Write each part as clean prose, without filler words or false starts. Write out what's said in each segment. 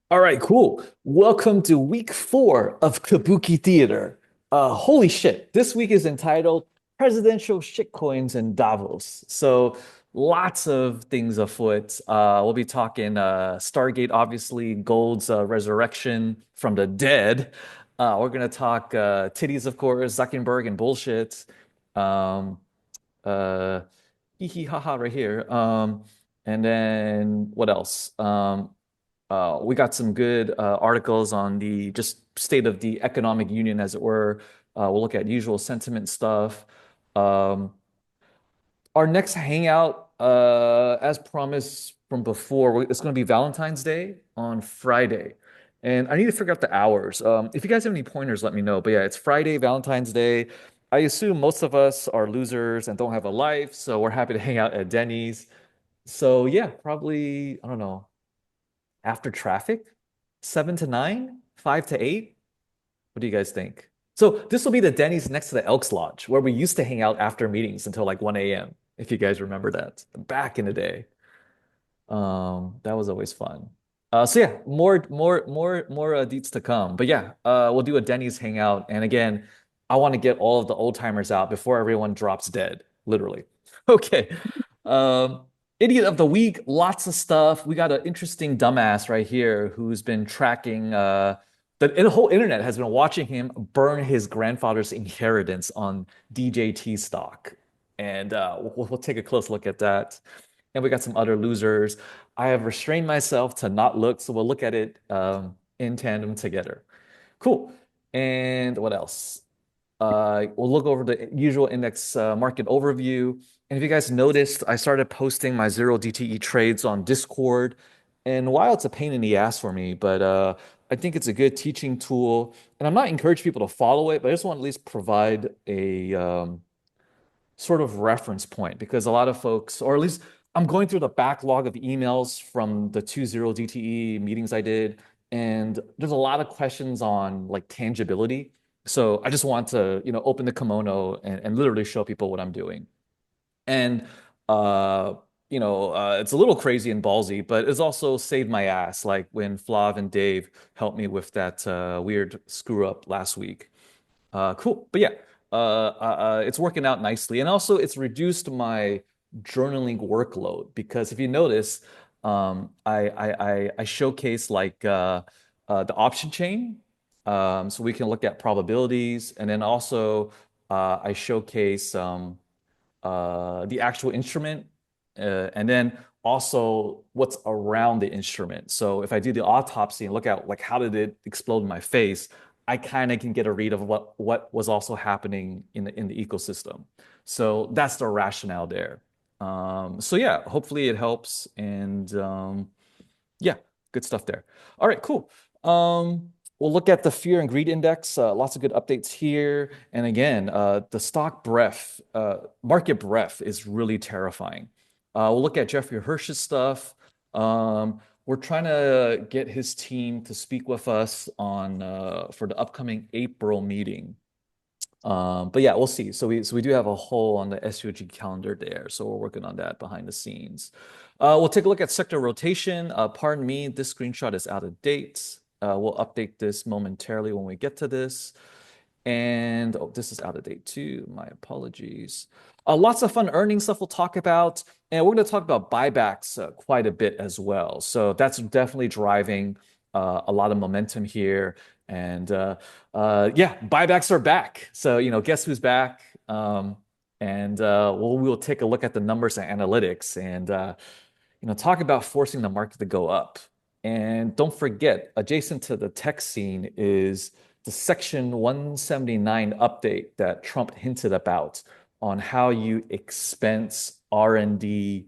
All right, cool. Welcome to week 4 of Kabuki Theater. Holy shit, this week is entitled Presidential Shitcoins in Davos. So lots of things afoot. We'll be talking Stargate, obviously, Gold's resurrection from the dead. We're gonna talk titties, of course, Zuckerberg and bullshit. Um, uh, Hee hee ha ha right here. And then what else? We got some good articles on the just state of the economic union, as it were. We'll look at usual sentiment stuff. Um, our next hangout, as promised from before, it's going to be Valentine's Day on Friday. And I need to figure out the hours. If you guys have any pointers, let me know. But yeah, it's Friday, Valentine's Day. I assume most of us are losers and don't have a life, so we're happy to hang out at Denny's. So yeah, probably, I don't know, after traffic, 7 to 9, 5 to 8. What do you guys think? So this will be the Denny's next to the Elks Lodge, where we used to hang out after meetings until like 1 a.m. If you guys remember that back in the day. That was always fun. So yeah, more deets to come. But yeah, we'll do a Denny's hangout. And again, I want to get all of the old timers out before everyone drops dead, literally. Okay. Um, Idiot of the week, lots of stuff. We got an interesting dumbass right here who's been tracking the whole internet has been watching him burn his grandfather's inheritance on DJT stock. And we'll take a close look at that. And we got some other losers. I have restrained myself to not look, so we'll look at it in tandem together. Cool. And what else? We'll look over the usual index market overview. And if you guys noticed, I started posting my zero DTE trades on Discord. And while it's a pain in the ass for me, but I think it's a good teaching tool. And I'm not encouraging people to follow it, but I just want to at least provide a sort of reference point because a lot of folks, or at least I'm going through the backlog of emails from the 2.0 DTE meetings I did, and there's a lot of questions on like tangibility. So I just want to, open the kimono and literally show people what I'm doing. And uh, it's a little crazy and ballsy, but it's also saved my ass, like when Flav and Dave helped me with that weird screw up last week. Cool. But yeah, it's working out nicely. And also it's reduced my journaling workload because if you notice, I showcase like the option chain. So we can look at probabilities. And then also I showcase the actual instrument and then also what's around the instrument. So if I do the autopsy and look at like how did it explode in my face, I kind of can get a read of what was also happening in the ecosystem. So that's the rationale there. So yeah, hopefully it helps and yeah, good stuff there. All right, cool. We'll look at the fear and greed index. Lots of good updates here. And again, the stock breadth, market breadth is really terrifying. We'll look at Jeffrey Hirsch's stuff. We're trying to get his team to speak with us on for the upcoming April meeting. But yeah, we'll see. So we do have a hole on the SVOG calendar there. So we're working on that behind the scenes. We'll take a look at sector rotation. Pardon me, this screenshot is out of date. We'll update this momentarily when we get to this. And oh, this is out of date too. My apologies. Lots of fun earnings stuff we'll talk about. And we're going to talk about buybacks quite a bit as well. So that's definitely driving a lot of momentum here. And yeah, buybacks are back. So, guess who's back? And we'll take a look at the numbers and analytics and, talk about forcing the market to go up. And don't forget, adjacent to the tech scene is the Section 179 update that Trump hinted about on how you expense R&D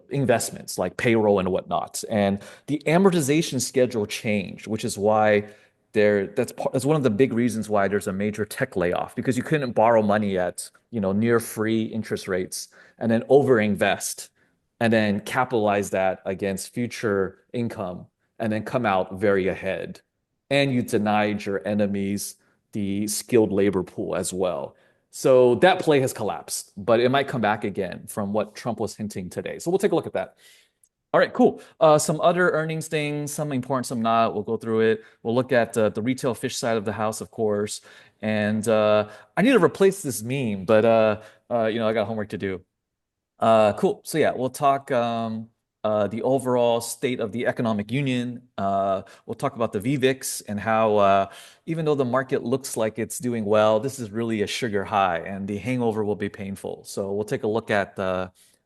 investments like payroll and whatnot. And the amortization schedule changed, which is why that's one of the big reasons why there's a major tech layoff because you couldn't borrow money at, near free interest rates and then overinvest and then capitalize that against future income and then come out very ahead. And you denied your enemies the skilled labor pool as well. So that play has collapsed, but it might come back again from what Trump was hinting today. So we'll take a look at that. All right, cool. Some other earnings things, some important, some not. We'll go through it. We'll look at the retail fish side of the house, of course. And I need to replace this meme, but I got homework to do. Cool. So yeah, we'll talk the overall state of the economic union. We'll talk about the VVIX and how even though the market looks like it's doing well, this is really a sugar high, and the hangover will be painful. So we'll take a look at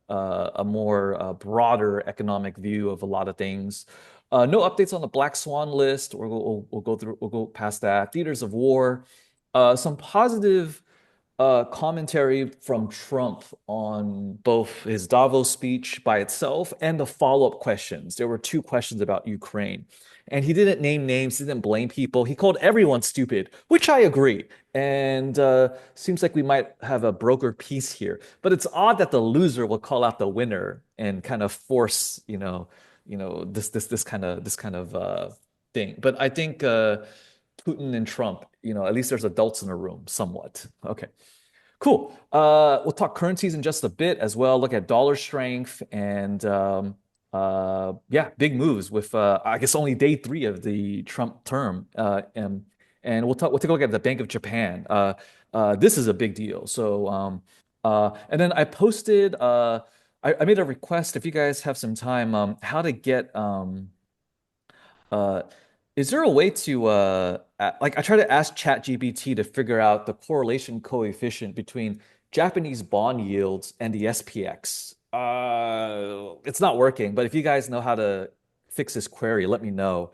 a more broader economic view of a lot of things. No updates on the Black Swan list. We'll go past that. Theaters of war. Some positive commentary from Trump on both his Davos speech by itself and the follow-up questions. There were two questions about Ukraine. And he didn't name names, didn't blame people. He called everyone stupid, which I agree. And seems like we might have a broker peace here. But it's odd that the loser will call out the winner and kind of force, this kind of thing. But I think Putin and Trump, at least there's adults in the room, somewhat. Okay. Cool. We'll talk currencies in just a bit as well. Look at dollar strength and yeah, big moves with I guess only day three of the Trump term. And we'll take a look at the Bank of Japan. This is a big deal. So and then I posted I made a request if you guys have some time how to get uh, is there a way to like I try to ask ChatGPT to figure out the correlation coefficient between Japanese bond yields and the SPX? It's not working, but if you guys know how to fix this query, let me know.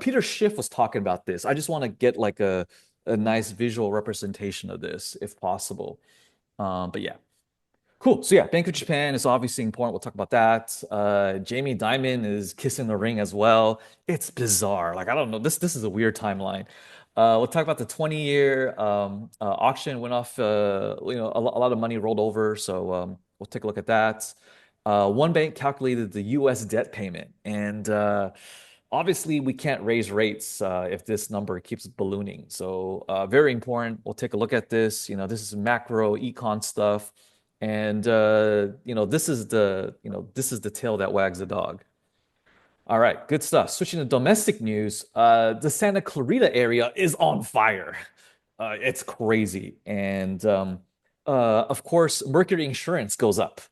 Peter Schiff was talking about this. I just want to get like a nice visual representation of this if possible. But yeah. Cool. So yeah, Bank of Japan is obviously important. We'll talk about that. Jamie Dimon is kissing the ring as well. It's bizarre. Like I don't know. This is a weird timeline. We'll talk about the 20-year auction went off. A lot of money rolled over. So we'll take a look at that. One bank calculated the U.S. debt payment, and obviously we can't raise rates if this number keeps ballooning. So very important. We'll take a look at this. This is macro econ stuff. And this is the tail that wags the dog. All right, good stuff. Switching to domestic news, the Santa Clarita area is on fire. It's crazy. And of course, Mercury Insurance goes up.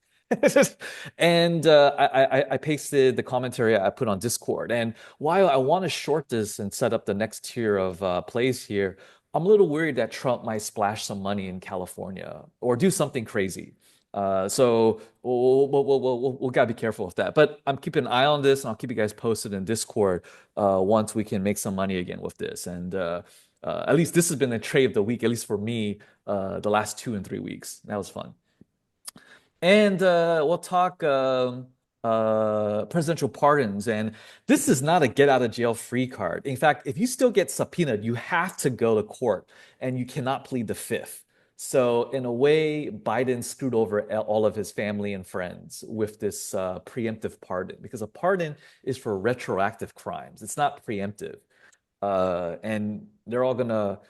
And I pasted the commentary I put on Discord. And while I want to short this and set up the next tier of plays here, I'm a little worried that Trump might splash some money in California or do something crazy. So we'll gotta be careful with that. But I'm keeping an eye on this, and I'll keep you guys posted in Discord once we can make some money again with this. And at least this has been the trade of the week, at least for me, the last 2 and 3 weeks. That was fun. And we'll talk presidential pardons. And this is not a get out of jail free card. In fact, if you still get subpoenaed, you have to go to court and you cannot plead the fifth. So, in a way, Biden screwed over all of his family and friends with this preemptive pardon because a pardon is for retroactive crimes. It's not preemptive. And they're all gonna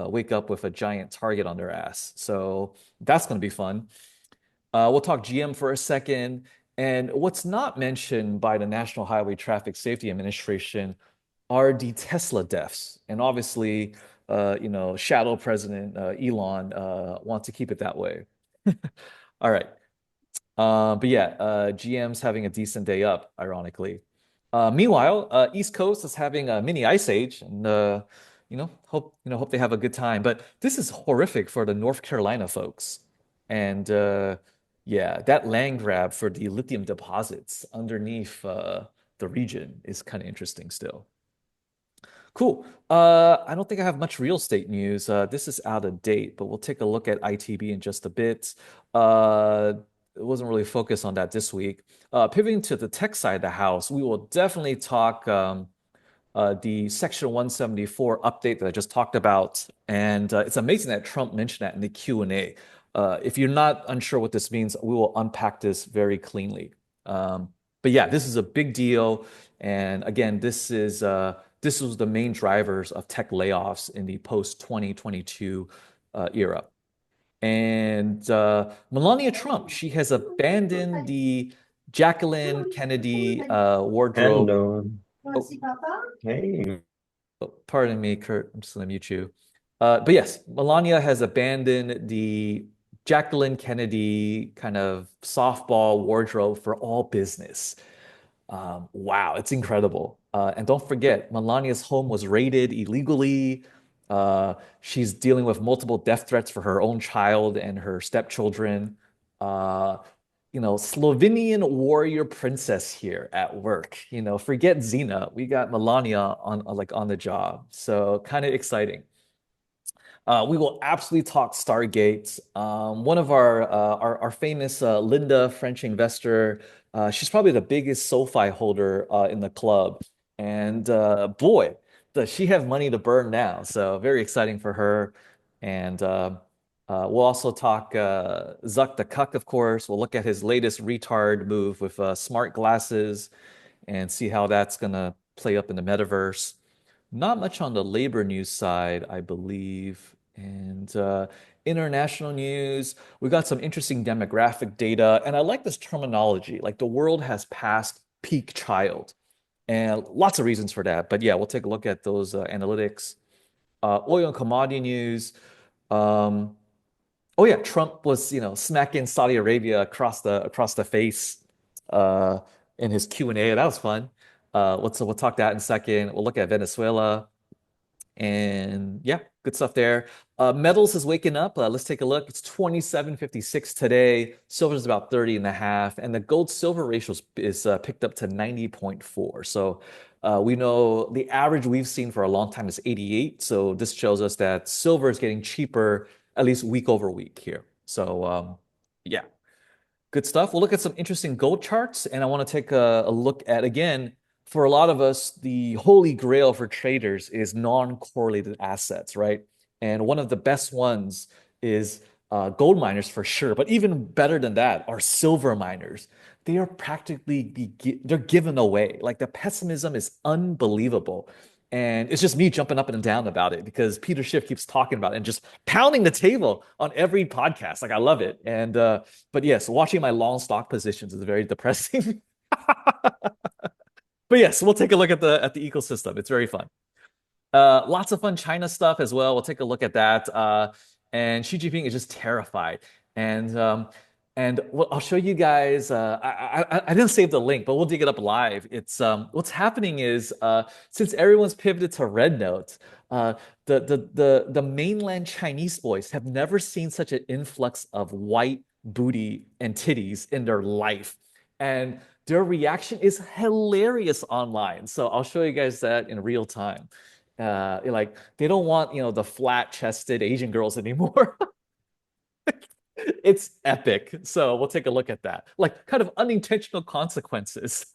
wake up with a giant target on their ass. So, that's gonna be fun. We'll talk GM for a second. And what's not mentioned by the National Highway Traffic Safety Administration are the Tesla deaths. And obviously, shadow president Elon wants to keep it that way. All right. But yeah, GM's having a decent day up, ironically. Meanwhile, East Coast is having a mini ice age, and hope they have a good time. But this is horrific for the North Carolina folks. And yeah, that land grab for the lithium deposits underneath the region is kind of interesting still. Cool. I don't think I have much real estate news. This is out of date, but we'll take a look at ITB in just a bit. Uh, it wasn't really focused on that this week. Pivoting to the tech side of the house, we will definitely talk the Section 174 update that I just talked about. And it's amazing that Trump mentioned that in the Q&A. If you're not unsure what this means, we will unpack this very cleanly. But yeah, this is a big deal. And again, this was the main drivers of tech layoffs in the post 2022 era. And Melania Trump, she has abandoned the Jacqueline Kennedy wardrobe. Hello. Oh, Hey. pardon me, Kurt. I'm just gonna mute you. But yes, Melania has abandoned the Jacqueline Kennedy kind of softball wardrobe for all business. Wow, it's incredible. And don't forget, Melania's home was raided illegally. She's dealing with multiple death threats for her own child and her stepchildren. Uh, Slovenian warrior princess here at work. Forget Xena. We got Melania on the job. So kind of exciting. We will absolutely talk Stargate. One of our famous Linda French investor. She's probably the biggest SoFi holder in the club, and boy, does she have money to burn now. So very exciting for her. And we'll also talk Zuck the Cuck, of course. We'll look at his latest retard move with smart glasses and see how that's gonna play up in the metaverse. Not much on the labor news side, I believe. And international news, we got some interesting demographic data. And I like this terminology, like the world has passed peak child. And lots of reasons for that. But yeah, we'll take a look at those analytics. Oil and commodity news. Um, oh yeah, Trump was, smacking Saudi Arabia across the face uh, in his Q&A. That was fun. We'll talk that in a second. We'll look at Venezuela. And yeah, good stuff there. Metals is waking up. Let's take a look. It's 27.56 today. Silver is about 30 and a half. And the gold silver ratio is picked up to 90.4. So we know the average we've seen for a long time is 88. So this shows us that silver is getting cheaper, at least week over week here. So yeah, good stuff. We'll look at some interesting gold charts, and I want to take a look at, again, for a lot of us, the holy grail for traders is non-correlated assets, right? And one of the best ones is gold miners for sure, but even better than that are silver miners. They are practically they're given away. Like the pessimism is unbelievable. And it's just me jumping up and down about it because Peter Schiff keeps talking about it and just pounding the table on every podcast. Like I love it. And but yes, watching my long stock positions is very depressing. But yes, we'll take a look at the ecosystem. It's very fun. Lots of fun China stuff as well. We'll take a look at that. And Xi Jinping is just terrified. And I'll show you guys. I didn't save the link, but we'll dig it up live. It's what's happening is since everyone's pivoted to Red Note, uh, the mainland Chinese boys have never seen such an influx of white booty and titties in their life, and their reaction is hilarious online. So I'll show you guys that in real time. Like they don't want, the flat-chested Asian girls anymore. It's epic. So we'll take a look at that. Like kind of unintentional consequences.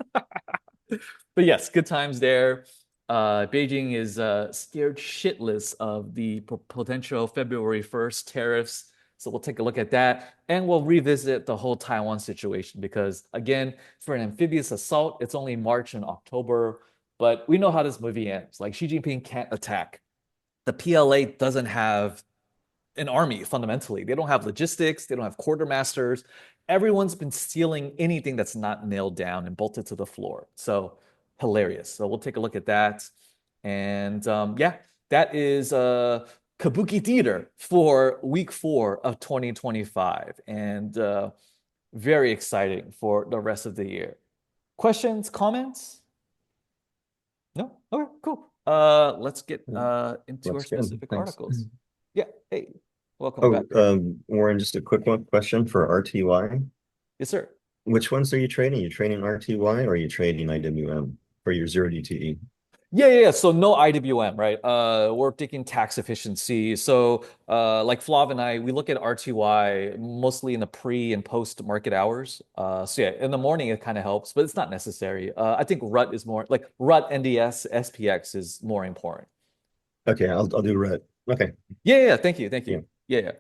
But yes, good times there. Beijing is scared shitless of the potential February 1st tariffs. So we'll take a look at that and we'll revisit the whole Taiwan situation because, again, for an amphibious assault, it's only March and October. But we know how this movie ends. Like Xi Jinping can't attack. The PLA doesn't have an army fundamentally. They don't have logistics, they don't have quartermasters. Everyone's been stealing anything that's not nailed down and bolted to the floor. So hilarious. So we'll take a look at that. And yeah, that is Kabuki Theater for week 4 of 2025. And very exciting for the rest of the year. Questions, comments? No? Okay, cool. Let's get into our Looks good. specific Thanks. articles. Yeah, hey, welcome Oh, back, Kurt. Warren, just a quick one question for RTY. Yes, sir. Which ones are you trading? You trading RTY or are you trading IWM for your zero DTE? Yeah. So no IWM, right? We're taking tax efficiency. So like Flav and I, we look at RTY mostly in the pre and post market hours. So yeah, in the morning it kind of helps, but it's not necessary. I think RUT is more like RUT, NDS, SPX is more important. Okay, I'll do red. Okay. Yeah. Thank you. Thank Yeah. you. Yeah.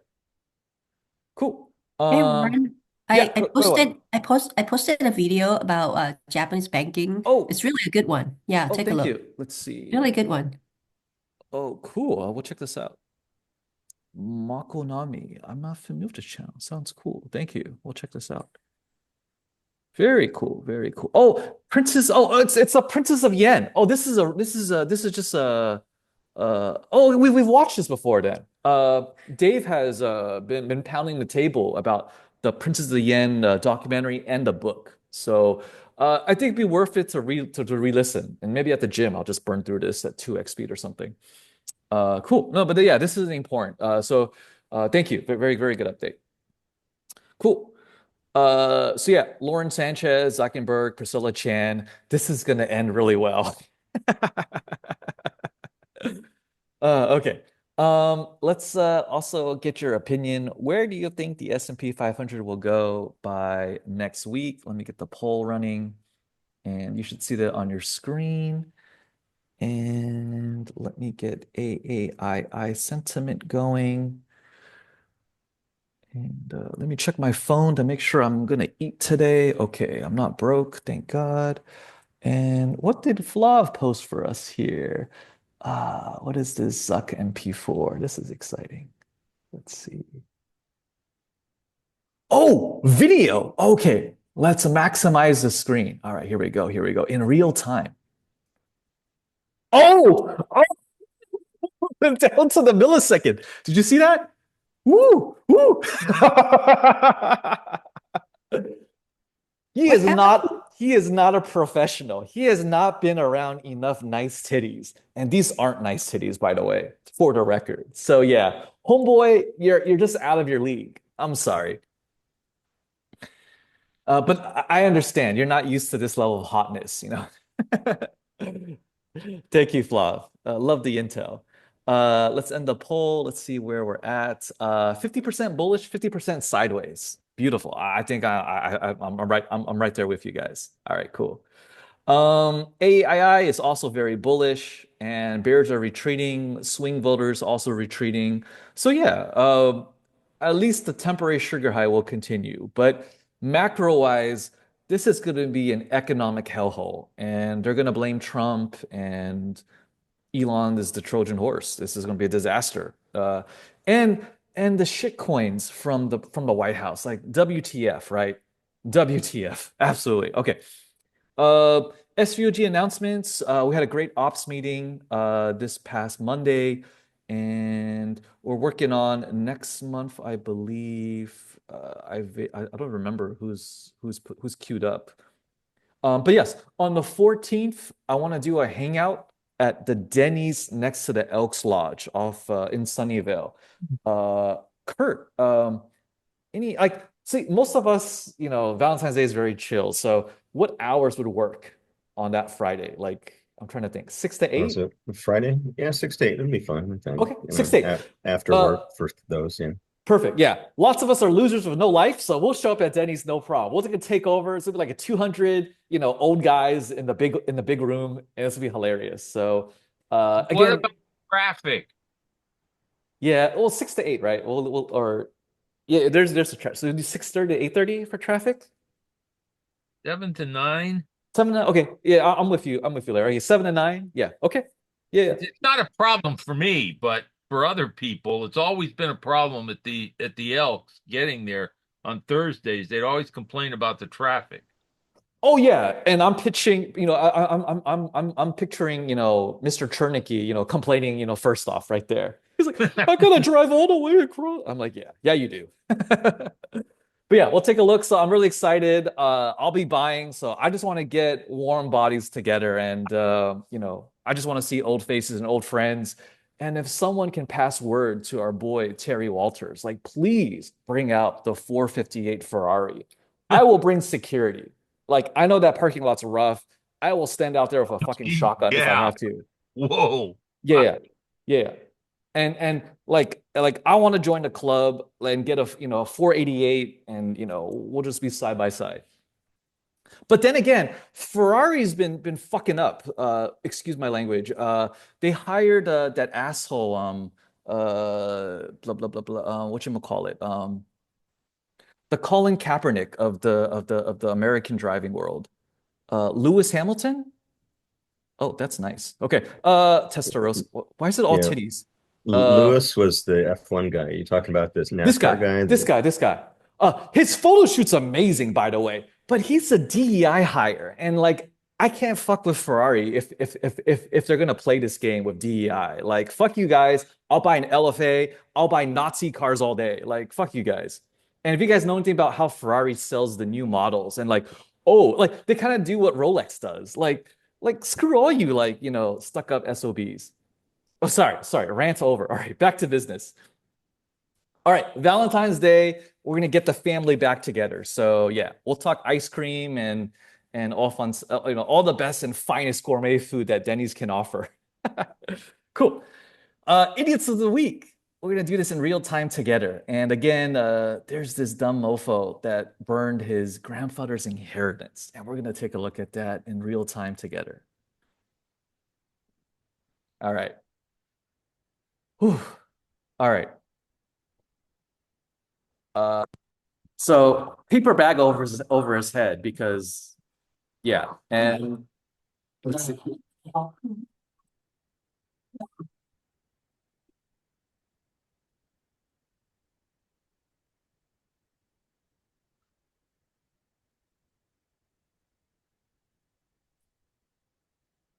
Cool. Hey Um, Warren, yeah, I go ahead. posted a video about Japanese banking. Oh, It's really a good one. Yeah, oh, take a thank look. you. Let's see. Really good one. Oh, cool. We'll check this out. Makonami. I'm not familiar with this channel. Sounds cool. Thank you. We'll check this out. Very cool. Very cool. Oh, Princess. Oh, it's a Princess of Yen. Oh, this is just a oh, we've watched this before then. Dave has been pounding the table about the Princess of the Yen documentary and the book. So I think it'd be worth it to re-listen. And maybe at the gym I'll just burn through this at 2x speed or something. Cool. No, but yeah, this is important. Thank you. Very, very good update. Cool. So yeah, Lauren Sanchez, Zuckerberg, Priscilla Chan. This is gonna end really well. Okay. Let's also get your opinion. Where do you think the S&P 500 will go by next week? Let me get the poll running, and you should see that on your screen. And let me get AAII sentiment going. And let me check my phone to make sure I'm gonna eat today. Okay, I'm not broke, thank God. And what did Flav post for us here? What is this Zuck MP4? This is exciting. Let's see. Oh, video. Okay, let's maximize the screen. All right, here we go. Here we go. In real time. Oh, oh, down to the millisecond. Did you see that? Woo, woo. What happened? He is not a professional. He has not been around enough nice titties. And these aren't nice titties, by the way, for the record. So yeah, homeboy, you're just out of your league. I'm sorry. But I understand. You're not used to this level of hotness, you know. Thank you, Flav. Love the intel. Let's end the poll. Let's see where we're at. 50% bullish, 50% sideways. Beautiful. I think I'm right. I'm right there with you guys. All right, cool. AII is also very bullish, and bears are retreating. Swing voters also retreating. So yeah, at least the temporary sugar high will continue. But macro-wise, this is going to be an economic hellhole, and they're going to blame Trump, and Elon is the Trojan horse. This is going to be a disaster. And and the shit coins from the White House, like WTF, right? WTF, absolutely. Okay. Uh, SVOG announcements. We had a great ops meeting this past Monday, and we're working on next month, I believe. I don't remember who's queued up. But yes, on the 14th, I want to do a hangout at the Denny's next to the Elks Lodge off in Sunnyvale. Uh, Kurt, any like see most of us, Valentine's Day is very chill. So what hours would work on that Friday? Like I'm trying to think, 6 to 8? So Friday, yeah, 6 to 8 would be fine. Okay, 6 to 8. After Uh, work for those, yeah. Perfect. Yeah. Lots of us are losers with no life, so we'll show up at Denny's, no problem. We'll take a takeover. It's gonna be like a 200, old guys in the big room, and it's gonna be hilarious. So What again, about traffic? yeah, well, 6 to 8, right? We'll or yeah, there's a traffic. So we do 6:30 to 8:30 for traffic. 7 to 9? 7 to 9. Okay. Yeah, I'm with you. I'm with you, Larry. 7 to 9. Yeah. Okay. Yeah. It's not a problem for me, but for other people, it's always been a problem at the Elks getting there on Thursdays. They'd always complain about the traffic. Oh yeah, and I'm pitching, I'm picturing, Mr. Chernicky, complaining, first off right there. He's like, I gotta drive all the way across. I'm like, yeah, you do. But yeah, we'll take a look. So I'm really excited. I'll be buying. So I just want to get warm bodies together, and I just want to see old faces and old friends. And if someone can pass word to our boy Terry Walters, like please bring out the 458 Ferrari. I will bring security. Like I know that parking lot's rough. I will stand out there with a fucking shotgun if I Yeah. have to. Whoa. Yeah, yeah, yeah. And like I want to join the club and get a 488, and we'll just be side by side. But then again, Ferrari's been fucking up. Excuse my language. They hired that asshole blah blah blah blah whatchamacallit, the Colin Kaepernick of the American driving world. Lewis Hamilton. Oh, that's nice. Okay. Testarossa. Why is it all Yeah. titties? Uh, Lewis was the F1 guy. You talking about this this NASCAR guy, guy? this guy, this guy. His photo shoot's amazing, by the way. but he's a DEI hire, and like I can't fuck with Ferrari if they're gonna play this game with DEI. Like fuck you guys. I'll buy an LFA. I'll buy Nazi cars all day. Like fuck you guys. And if you guys know anything about how Ferrari sells the new models and like oh like they kind of do what Rolex does. Like screw all you like stuck up SOBs. Oh sorry, rant over. All right, back to business. All right, Valentine's Day, we're gonna get the family back together. So yeah, we'll talk ice cream and all fun, all the best and finest gourmet food that Denny's can offer. Cool. Idiots of the week. We're gonna do this in real time together. And again, there's this dumb mofo that burned his grandfather's inheritance, and we're gonna take a look at that in real time together. All right. Whew. All right. Uh, So paper bag over his head because yeah, and let's see.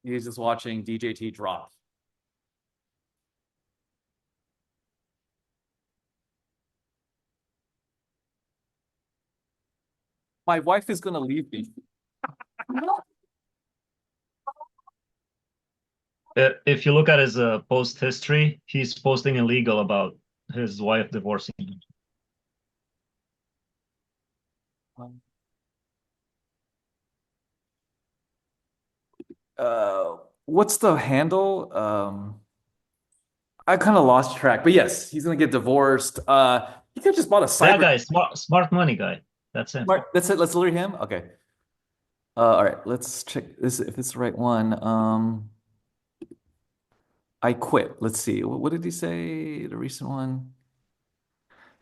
He's just watching DJT drop. My wife is gonna leave me. If you look at his post history, he's posting illegal about his wife divorcing him. What's the handle? I kind of lost track, but yes, he's gonna get divorced. He could just bought a That cyber. guy, smart money guy. That's him. That's it. Let's lure him. Okay. All right. Let's check this if it's the right one. I quit. Let's see. What did he say? The recent one.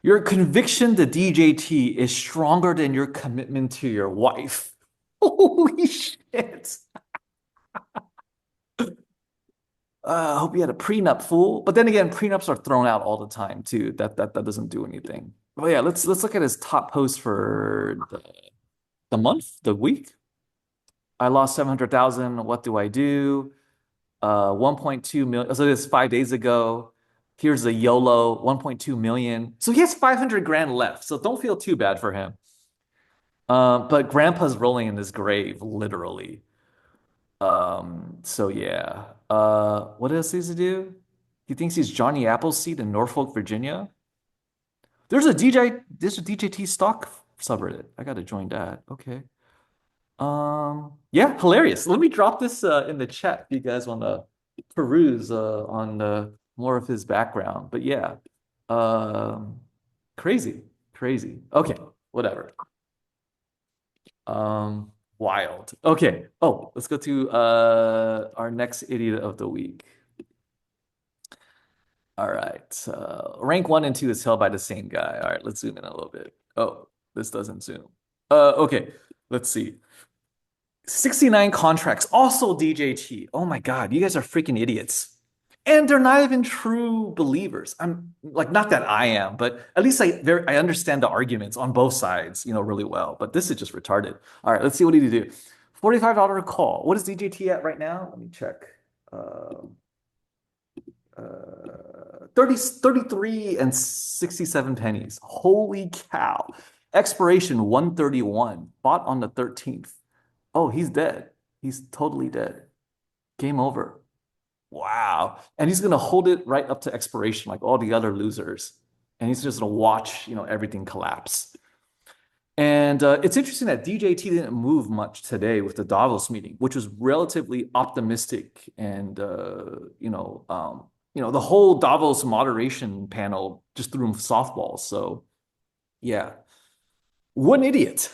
Your conviction to DJT is stronger than your commitment to your wife. Holy shit. I hope you had a prenup, fool. But then again, prenups are thrown out all the time too. That doesn't do anything. Oh yeah, let's look at his top post for the month, the week. I lost 700,000. What do I do? 1.2 million. So this is 5 days ago. Here's the YOLO, 1.2 million. So he has 500 grand left. So don't feel too bad for him. But grandpa's rolling in his grave, literally. So yeah. What else does he do? He thinks he's Johnny Appleseed in Norfolk, Virginia. There's a DJT stock subreddit. I gotta join that. Okay. Yeah, hilarious. Let me drop this in the chat if you guys want to peruse on more of his background. But yeah, crazy, crazy. Okay, whatever. Wild. Okay. Oh, let's go to our next idiot of the week. All right. Rank 1 and 2 is held by the same guy. All right, let's zoom in a little bit. Oh, this doesn't zoom. Okay, let's see. 69 contracts, also DJT. Oh my God, you guys are freaking idiots. And they're not even true believers. I'm like, not that I am, but at least I understand the arguments on both sides, really well. But this is just retarded. All right, let's see what he do. $45 call. What is DJT at right now? Let me check. 33 and 67 pennies. Holy cow. Expiration 131. Bought on the 13th. Oh, he's dead. He's totally dead. Game over. Wow. And he's going to hold it right up to expiration like all the other losers. And he's just going to watch, everything collapse. And it's interesting that DJT didn't move much today with the Davos meeting, which was relatively optimistic. And, the whole Davos moderation panel just threw him softballs. So, yeah. What an idiot.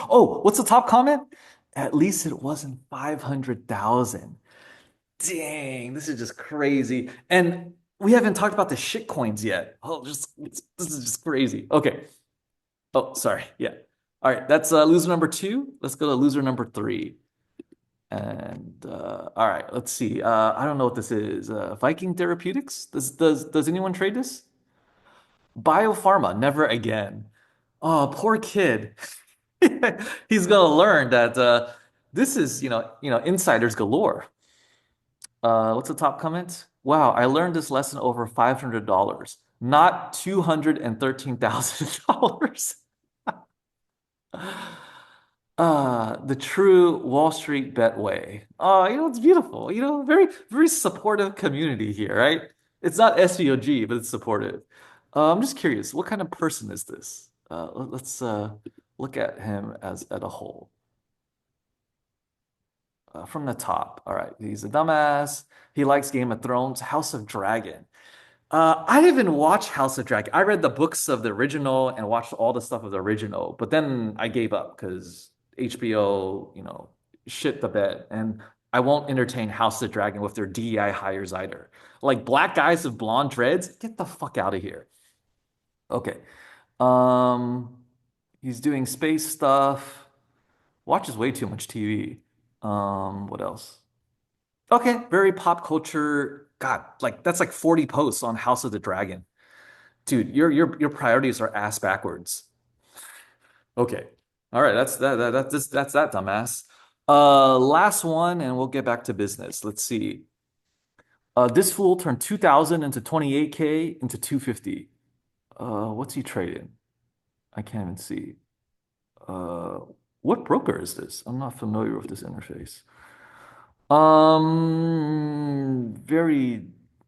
Oh, what's the top comment? At least it wasn't 500,000. Dang, this is just crazy. And we haven't talked about the shit coins yet. This is just crazy. Okay. Oh, sorry. Yeah. All right. That's loser number 2. Let's go to loser number 3. And all right, let's see. I don't know what this is. Viking Therapeutics? Does anyone trade this? Biopharma, never again. Oh, poor kid. He's gonna learn that this is, insiders galore. What's the top comment? Wow, I learned this lesson over $500, not $213,000. The true Wall Street bet way. It's beautiful. Very, very supportive community here, right? It's not SVOG, but it's supportive. I'm just curious, what kind of person is this? Let's look at him as at a whole. From the top. All right, he's a dumbass. He likes Game of Thrones, House of Dragon. I didn't watch House of Dragon. I read the books of the original and watched all the stuff of the original, but then I gave up because HBO, shit the bed. And I won't entertain House of Dragon with their DEI hires either. Like black guys with blonde dreads, get the fuck out of here. Okay. Um, he's doing space stuff. Watches way too much TV. What else? Okay, very pop culture. God, like that's like 40 posts on House of the Dragon. Dude, your priorities are ass backwards. Okay. All right, that's that dumbass. Last one, and we'll get back to business. Let's see. This fool turned 2,000 into 28K into 250. What's he trading? I can't even see. Uh, what broker is this? I'm not familiar with this interface. Very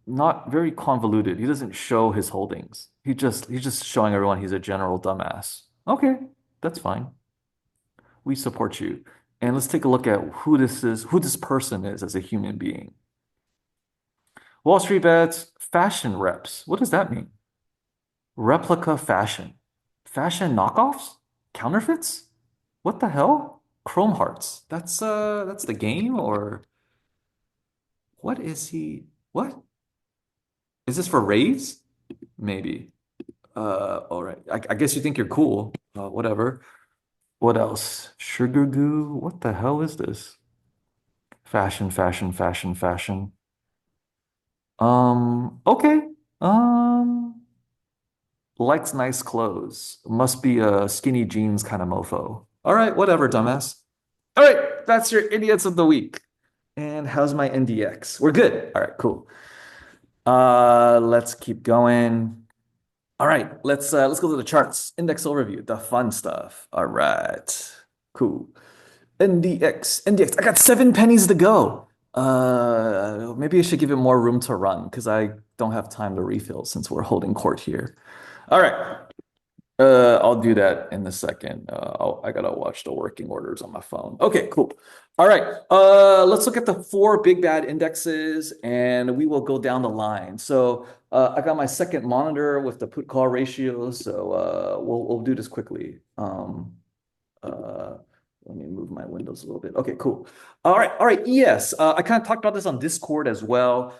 not very convoluted. He doesn't show his holdings. He's just showing everyone he's a general dumbass. Okay, that's fine. We support you. And let's take a look at who this person is as a human being. Wall Street bets, fashion reps. What does that mean? Replica fashion. Fashion knockoffs? Counterfeits? What the hell? Chrome Hearts. That's the game or what is he? What? Is this for raves? Maybe. All right. I guess you think you're cool. Whatever. What else? Sugar goo? What the hell is this? Fashion, fashion, fashion, fashion. Okay. Um, Likes nice clothes. Must be a skinny jeans kind of mofo. All right, whatever, dumbass. All right, that's your idiots of the week. And how's my NDX? We're good. All right, cool. Let's keep going. All right, let's go to the charts. Index overview, the fun stuff. All right, cool. NDX. I got 7 pennies to go. Maybe I should give it more room to run because I don't have time to refill since we're holding court here. All right. I'll do that in a second. I gotta watch the working orders on my phone. Okay, cool. All right. Let's look at the 4 big bad indexes and we will go down the line. So I got my second monitor with the put call ratio. So we'll do this quickly. Let me move my windows a little bit. Okay, cool. All right. Yes, I kind of talked about this on Discord as well.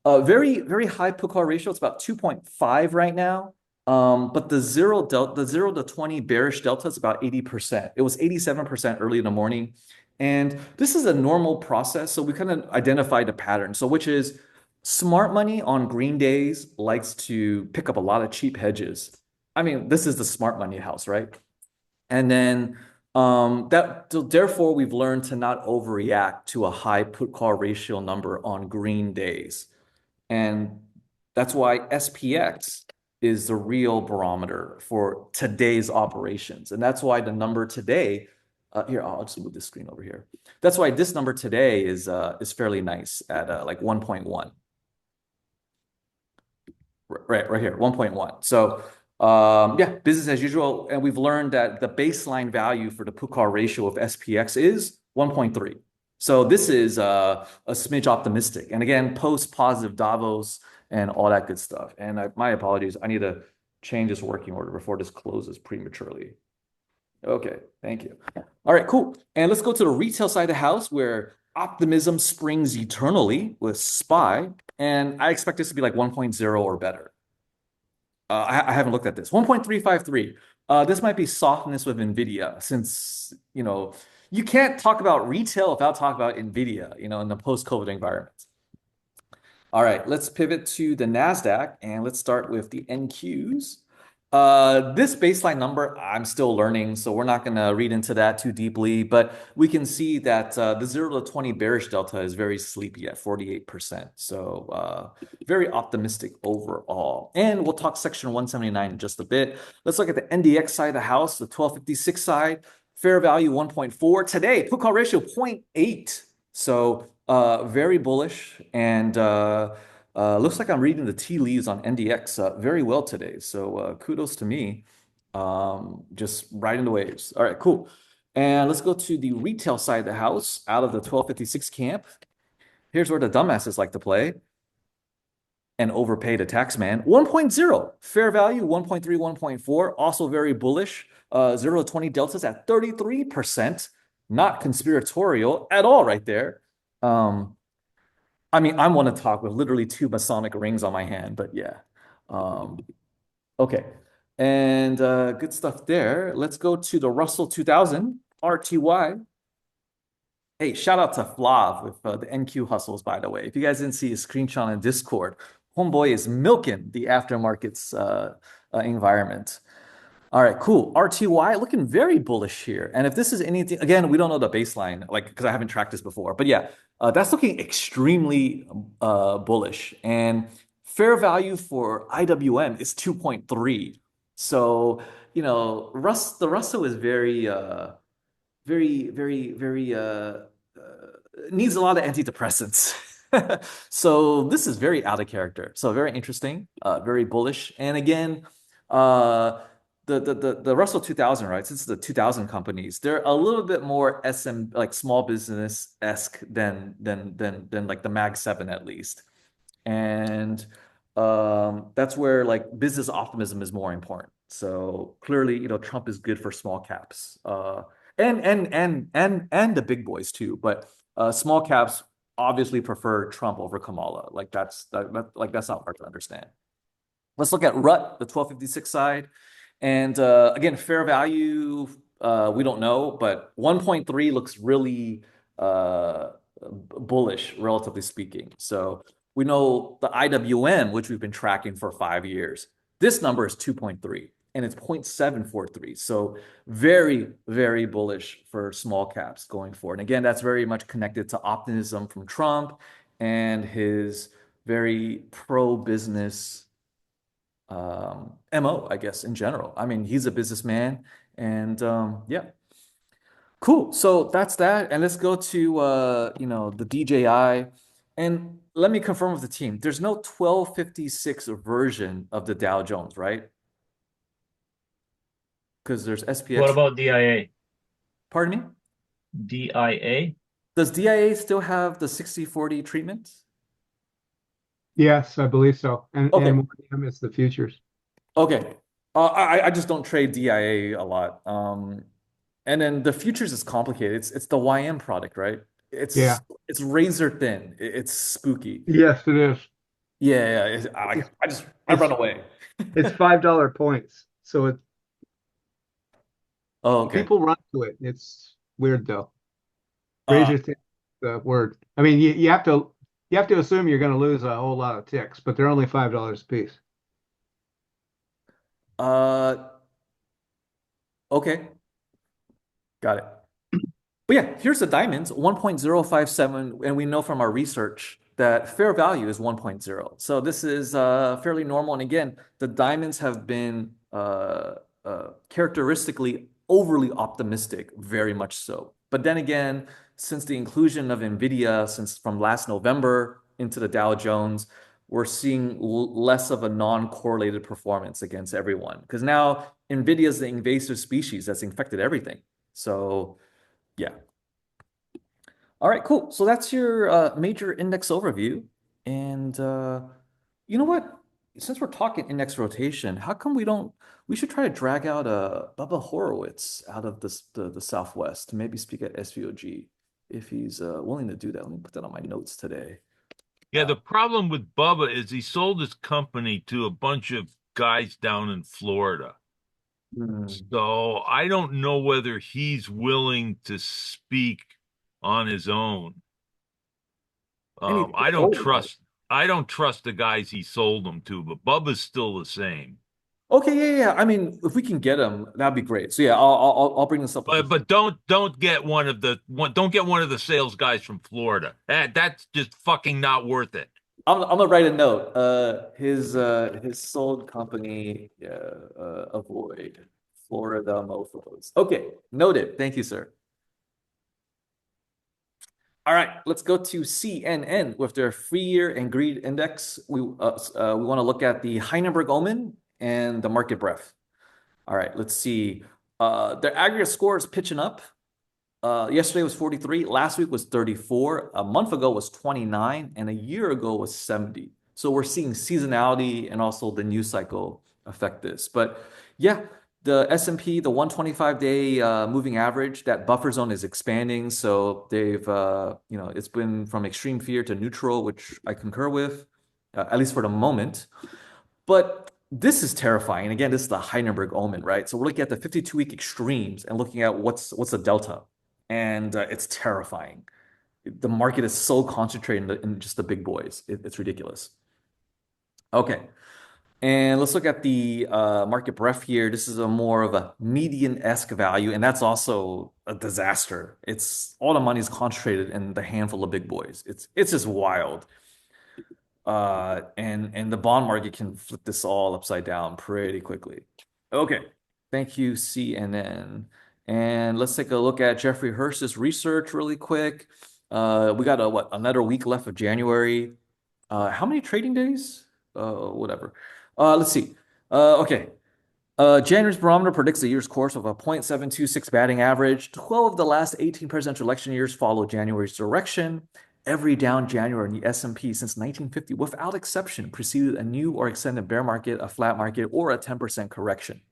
Very, very high put call ratio. It's about 2.5 right now. But the 0 to 20 bearish delta is about 80%. It was 87% early in the morning. And this is a normal process. So we kind of identified a pattern. So which is smart money on green days likes to pick up a lot of cheap hedges. I mean, this is the smart money house, right? And then therefore we've learned to not overreact to a high put call ratio number on green days. And that's why SPX is the real barometer for today's operations. And that's why the number today, here, I'll just move this screen over here. That's why this number today is fairly nice at like 1.1. Right here, 1.1. So yeah, business as usual. And we've learned that the baseline value for the put call ratio of SPX is 1.3. So this is a smidge optimistic. And again, post positive Davos and all that good stuff. And my apologies. I need to change this working order before this closes prematurely. Okay, thank you. All right, cool. And let's go to the retail side of the house where optimism springs eternally with SPY. And I expect this to be like 1.0 or better. I haven't looked at this. 1.353. This might be softness with NVIDIA since, you can't talk about retail without talking about NVIDIA, in the post-COVID environment. All right, let's pivot to the NASDAQ and let's start with the NQs. This baseline number, I'm still learning, so we're not going to read into that too deeply. But we can see that the 0 to 20 bearish delta is very sleepy at 48%. So very optimistic overall. And we'll talk section 179 in just a bit. Let's look at the NDX side of the house, the 1256 side. Fair value 1.4. Today, put call ratio 0.8. So very bullish and looks like I'm reading the tea leaves on NDX very well today. So kudos to me. Just riding the waves. All right, cool. And let's go to the retail side of the house out of the 1256 camp. Here's where the dumbasses like to play and overpay the tax man. 1.0 fair value, 1.3, 1.4, also very bullish. 0 to 20 deltas at 33%. Not conspiratorial at all right there. I mean, I'm one to talk with literally 2 Masonic rings on my hand, but yeah. Okay. And good stuff there. Let's go to the Russell 2000 RTY. Hey, shout out to Flav with the NQ hustles, by the way. If you guys didn't see his screenshot on Discord, homeboy is milking the aftermarkets environment. All right, cool. RTY looking very bullish here. And if this is anything, again, we don't know the baseline, like, because I haven't tracked this before. But yeah, that's looking extremely bullish. And fair value for IWM is 2.3. So, you know, the Russell is very, needs a lot of antidepressants. So this is very out of character. So very interesting, very bullish. And again, the Russell 2000, right? Since the 2000 companies, they're a little bit more SM like small business-esque than like the Mag 7 at least. And that's where like business optimism is more important. So clearly, you know, Trump is good for small caps. And the big boys too, but small caps obviously prefer Trump over Kamala. Like that's not hard to understand. Let's look at RUT, the 1256 side. And again, fair value, we don't know, but 1.3 looks really bullish, relatively speaking. So we know the IWM, which we've been tracking for 5 years, this number is 2.3 and it's 0.743. So very, very bullish for small caps going forward. And again, that's very much connected to optimism from Trump and his very pro-business MO, I guess, in general. I mean, he's a businessman and yeah. Cool. So that's that. And let's go to you know, the DJI. And let me confirm with the team. There's no 1256 version of the Dow Jones, right? Because there's SPX. What about DIA? Pardon me? DIA? Does DIA still have the 60/40 treatment? Yes, I believe so. And Okay. and one of them is the futures. Okay. I just don't trade DIA a lot. And then the futures is complicated. It's the YM product, right? Yeah. It's razor thin. It's spooky. Yes, it is. Yeah, I run away. It's $5 points. So Oh, okay. people run to it. It's weird though. Uh, Razor thin, the word. I mean, you have to assume you're going to lose a whole lot of ticks, but they're only $5 a piece. Okay. Got it. But yeah, here's the diamonds, 1.057, and we know from our research that fair value is 1.0. So this is fairly normal. And again, the diamonds have been characteristically overly optimistic, very much so. But then again, since the inclusion of NVIDIA, since from last November into the Dow Jones, we're seeing less of a non-correlated performance against everyone. Because now NVIDIA is the invasive species that's infected everything. So yeah. All right, cool. So that's your major index overview. And you know what? Since we're talking index rotation, how come we should try to drag out Bubba Horowitz out of the Southwest to maybe speak at SVOG if he's willing to do that. Let me put that on my notes today. Yeah, the problem with Bubba is he sold his company to a bunch of guys down in Florida. So I don't know whether he's willing to speak on his own. I don't trust the guys he sold them to, but Bubba's still the same. Okay, yeah. I mean, if we can get them, that'd be great. So yeah, I'll bring this up with But don't get don't get one of the sales guys from Florida. That's just fucking not worth it. I'm gonna write a note. His sold company, avoid Florida mofos. Okay, noted. Thank you, sir. All right, let's go to CNN with their fear and greed index. We want to look at the Heisenberg Omen and the market breadth. All right, let's see. Their aggregate score is pitching up. Yesterday was 43, last week was 34, a month ago was 29, and a year ago was 70. So we're seeing seasonality and also the news cycle affect this. But yeah, the S&P, the 125-day moving average, that buffer zone is expanding. So it's been from extreme fear to neutral, which I concur with, at least for the moment. But this is terrifying. And again, this is the Heisenberg omen, right? So we're looking at the 52-week extremes and looking at what's the delta. And it's terrifying. The market is so concentrated in just the big boys. It's ridiculous. Okay. And let's look at the market breadth here. This is a more of a median-esque value, and that's also a disaster. It's all the money is concentrated in the handful of big boys. It's just wild. And the bond market can flip this all upside down pretty quickly. Okay, thank you, CNN. And let's take a look at Jeffrey Hirsch's research really quick. We got another week left of January. How many trading days? Whatever. Let's see. Okay. January's barometer predicts the year's course of a 0.726 batting average. 12 of the last 18 presidential election years follow January's direction. Every down January in the S&P since 1950, without exception, preceded a new or extended bear market, a flat market, or a 10% correction.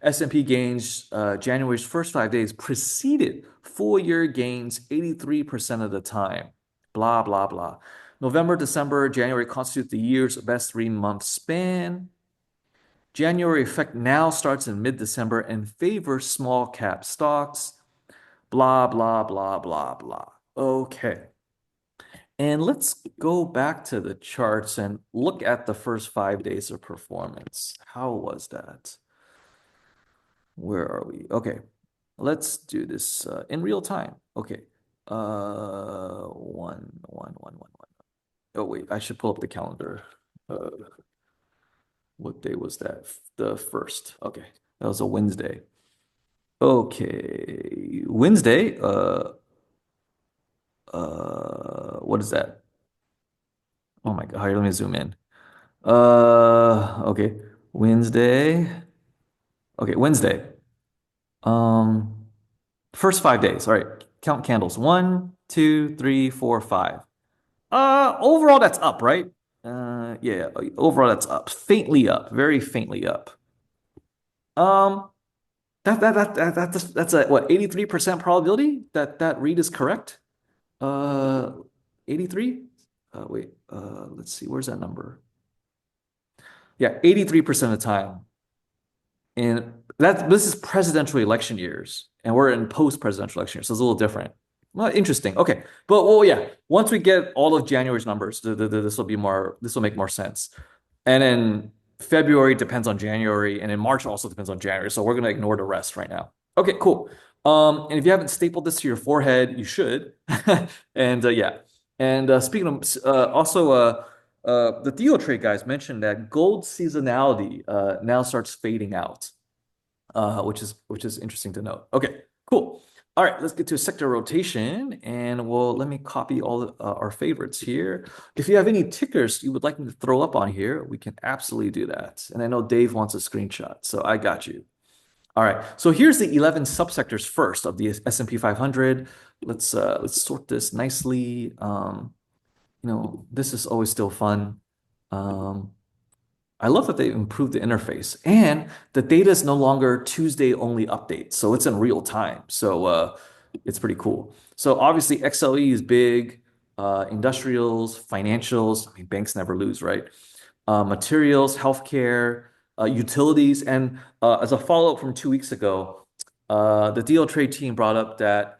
S&P gains January's first 5 days preceded full-year gains 83% of the time. Blah, blah, blah. November, December, January constitute the year's best 3-month span. January effect now starts in mid-December and favors small cap stocks. Blah, blah, blah, blah, blah. Okay. And let's go back to the charts and look at the first 5 days of performance. How was that? Where are we? Okay, let's do this in real time. Okay, one. Oh wait, I should pull up the calendar. What day was that? The first. Okay, that was a Wednesday. Okay, Wednesday. What is that? Oh my God, here, let me zoom in. Okay, Wednesday. Okay, Wednesday. First 5 days. All right, count candles. 1, 2, 3, 4, 5. Overall, that's up, right? Yeah, overall, that's up. Faintly up, very faintly up. That's a what, 83% probability that read is correct? 83? Wait, let's see, where's that number? Yeah, 83% of the time. And this is presidential election years, and we're in post-presidential election years, so it's a little different. Well, interesting. Okay, but well, yeah. Once we get all of January's numbers, this will make more sense. And then February depends on January, and then March also depends on January. So we're gonna ignore the rest right now. Okay, cool. And if you haven't stapled this to your forehead, you should. And yeah. And speaking of the Theo trade guys mentioned that gold seasonality now starts fading out, which is interesting to note. Okay, cool. All right, let's get to a sector rotation, and let me copy all our favorites here. If you have any tickers you would like me to throw up on here, we can absolutely do that. And I know Dave wants a screenshot, so I got you. All right, so here's the 11 subsectors first of the S&P 500. Let's sort this nicely. This is always still fun. I love that they improved the interface, and the data is no longer Tuesday only updates, so it's in real time. So it's pretty cool. So obviously XLE is big, industrials, financials. I mean, banks never lose, right? Materials, healthcare, utilities, and as a follow-up from 2 weeks ago, the deal trade team brought up that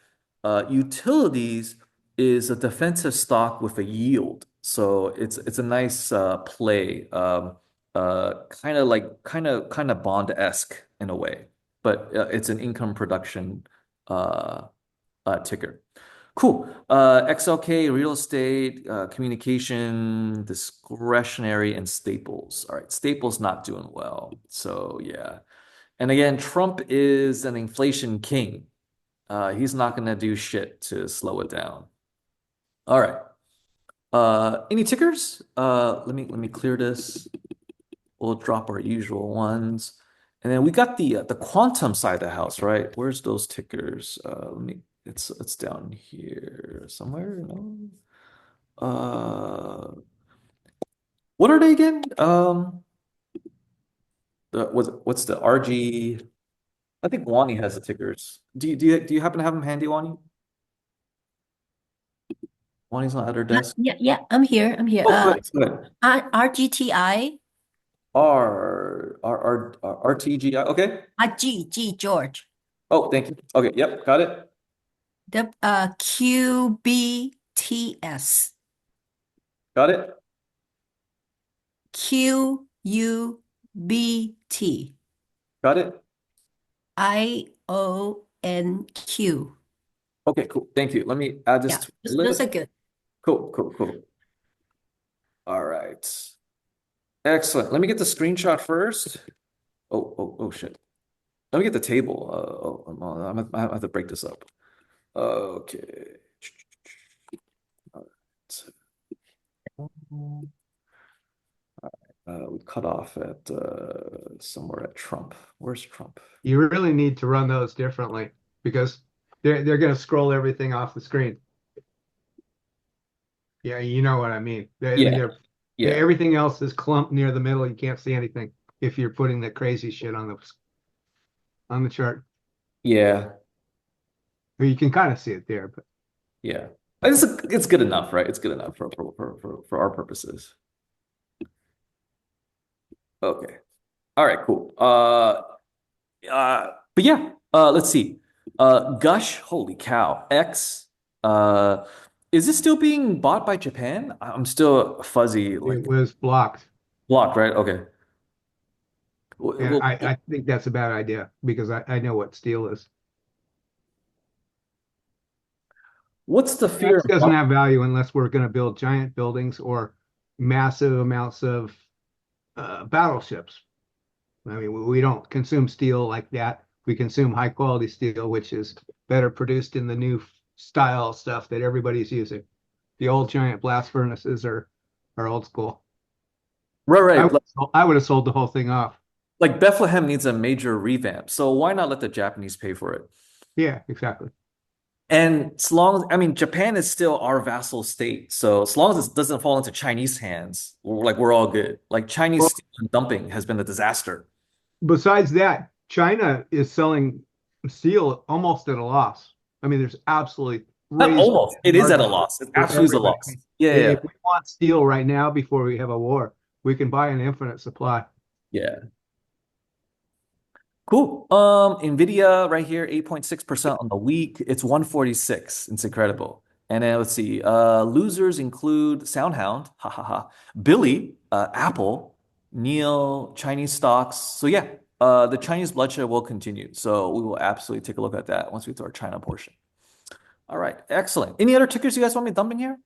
utilities is a defensive stock with a yield. So it's a nice play. kind of bond-esque in a way, but it's an income production uh, ticker. Cool. XLK, real estate, communication, discretionary, and staples. All right, staples not doing well. So yeah. And again, Trump is an inflation king. He's not gonna do shit to slow it down. All right. Any tickers? Let me clear this. We'll drop our usual ones. And then we got the quantum side of the house, right? Where's those tickers? It's down here somewhere. No. What are they again? What's the RG? I think Wani has the tickers. Do you happen to have them handy, Wani? Wani's not at her desk. Yeah, I'm here. I'm here. Oh, good, good. RGTI, RTGI. Okay. G George. Oh, thank you. Okay, yep, got it. The QBTS, Got it. QUBT, Got it. IONQ. Okay, cool. Thank you. Let me add this Yeah, to the those list. are good. Cool, cool, cool. All right. Excellent. Let me get the screenshot first. Oh, shit. Let me get the table. I have to break this up. Okay. All right. We cut off at somewhere at Trump. Where's Trump? You really need to run those differently because they're going to scroll everything off the screen. Yeah, you know what I mean. I mean, Yeah. everything else is clumped near the middle. You can't see anything if you're putting the crazy shit on the chart. Yeah. Or you can kind of see it there, but Yeah. It's good enough, right? It's good enough for our purposes. Okay. All right, cool. But yeah, let's see. Gush, holy cow. X, is this still being bought by Japan? I'm still fuzzy, it like was blocked. blocked, right? Okay. And Well, I think that's a bad idea because I know what steel is. what's the fear? X doesn't have value unless we're going to build giant buildings or massive amounts of battleships. I mean, we don't consume steel like that. We consume high quality steel, which is better produced in the new style stuff that everybody's using. The old giant blast furnaces are old school. Right. I would have sold the whole thing off. Like Bethlehem needs a major revamp, so why not let the Japanese pay for it? Yeah, exactly. And as long as, I mean, Japan is still our vassal state. So as long as it doesn't fall into Chinese hands, we're all good. Like Chinese Well, steel and dumping has been a disaster. besides that, China is selling steel almost at a loss. I mean, there's absolutely Not crazy almost. It is at a margins loss. It for absolutely is a everybody. loss. Yeah. If we want steel right now before we have a war, we can buy an infinite supply. Yeah. Cool. Nvidia right here, 8.6% on the week. It's 146. It's incredible. And then let's see. Losers include SoundHound, ha ha ha. Billy, Apple, Neil, Chinese stocks. So yeah, the Chinese bloodshed will continue. So we will absolutely take a look at that once we get to our China portion. All right, excellent. Any other tickers you guys want me dumping here?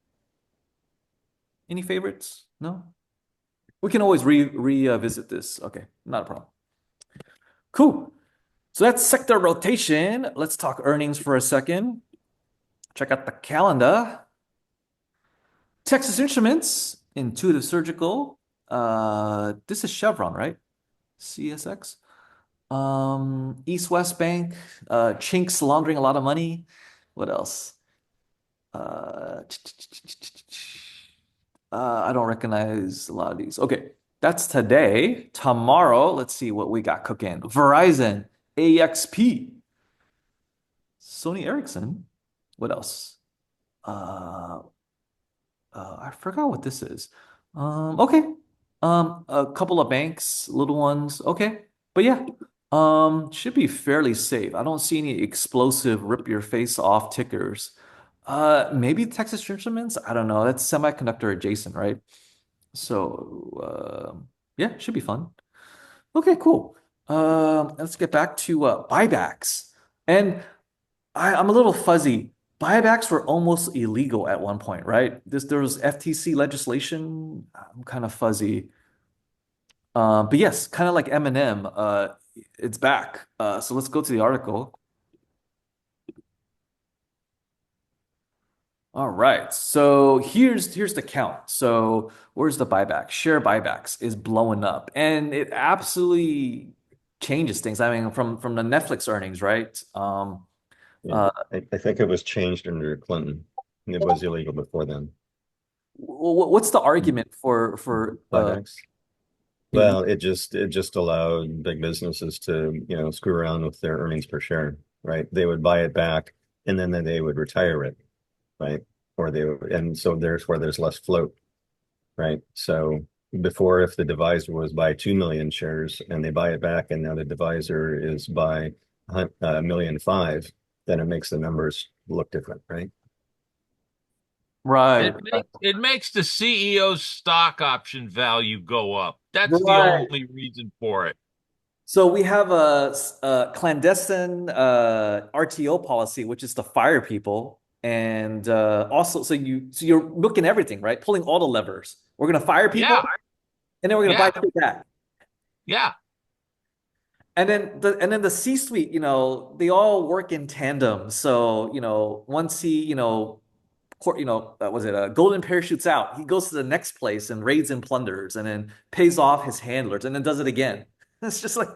Any favorites? No? We can always revisit this. Okay, not a problem. Cool. So that's sector rotation. Let's talk earnings for a second. Check out the calendar. Texas Instruments, Intuitive Surgical. This is Chevron, right? CSX. East West Bank. Chinks laundering a lot of money. What else? I don't recognize a lot of these. Okay, that's today. Tomorrow, let's see what we got cooking. Verizon, AXP, Sony Ericsson. What else? Uh, I forgot what this is. Okay. A couple of banks, little ones. Okay. But yeah, should be fairly safe. I don't see any explosive rip your face off tickers. Maybe Texas Instruments? I don't know. That's semiconductor adjacent, right? So, Yeah, should be fun. Okay, cool. Let's get back to buybacks. And I'm a little fuzzy. Buybacks were almost illegal at one point, right? There was FTC legislation. I'm kind of fuzzy. But yes, kind of like Eminem, it's back. So let's go to the article. All right. So here's the count. So where's the buyback? Share buybacks is blowing up, and it absolutely changes things. I mean, from the Netflix earnings, right? Yeah. Uh, I think it was changed under Clinton. It was illegal before then. what's the argument for Buybacks. you know, Well, it just allowed big businesses to, screw around with their earnings per share, right? They would buy it back and then they would retire it, right? And so there's less float, right? So before, if the divisor was by 2 million shares and they buy it back and now the divisor is by 1.5 million, then it makes the numbers look different, right? right, It makes the CEO's stock option value go up. That's the right. only reason for it. So we have a clandestine RTO policy, which is to fire people, and also so you're looking everything, right? Pulling all the levers. We're gonna fire people, Yeah, and then we're gonna buy yeah, people back. yeah. And then the C-suite, they all work in tandem. So, once he, was it golden parachutes out, he goes to the next place and raids and plunders and then pays off his handlers and then does it again. It's just like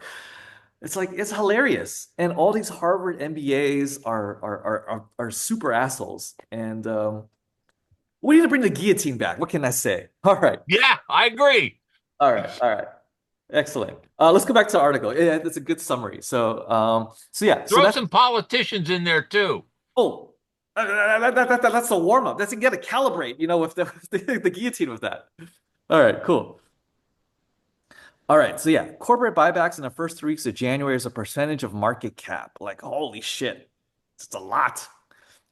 it's hilarious. And all these Harvard MBAs are super assholes. And we need to bring the guillotine back. What can I say? All right. Yeah, I agree. All right. All right. Excellent. Let's go back to the article. Yeah, that's a good summary. So yeah, so Throw that's some politicians in there too. oh, that's a warm up. That's you got to calibrate, with the guillotine with that. All right, cool. All right, so yeah, corporate buybacks in the first 3 weeks of January as a percentage of market cap. Like, holy shit, it's a lot.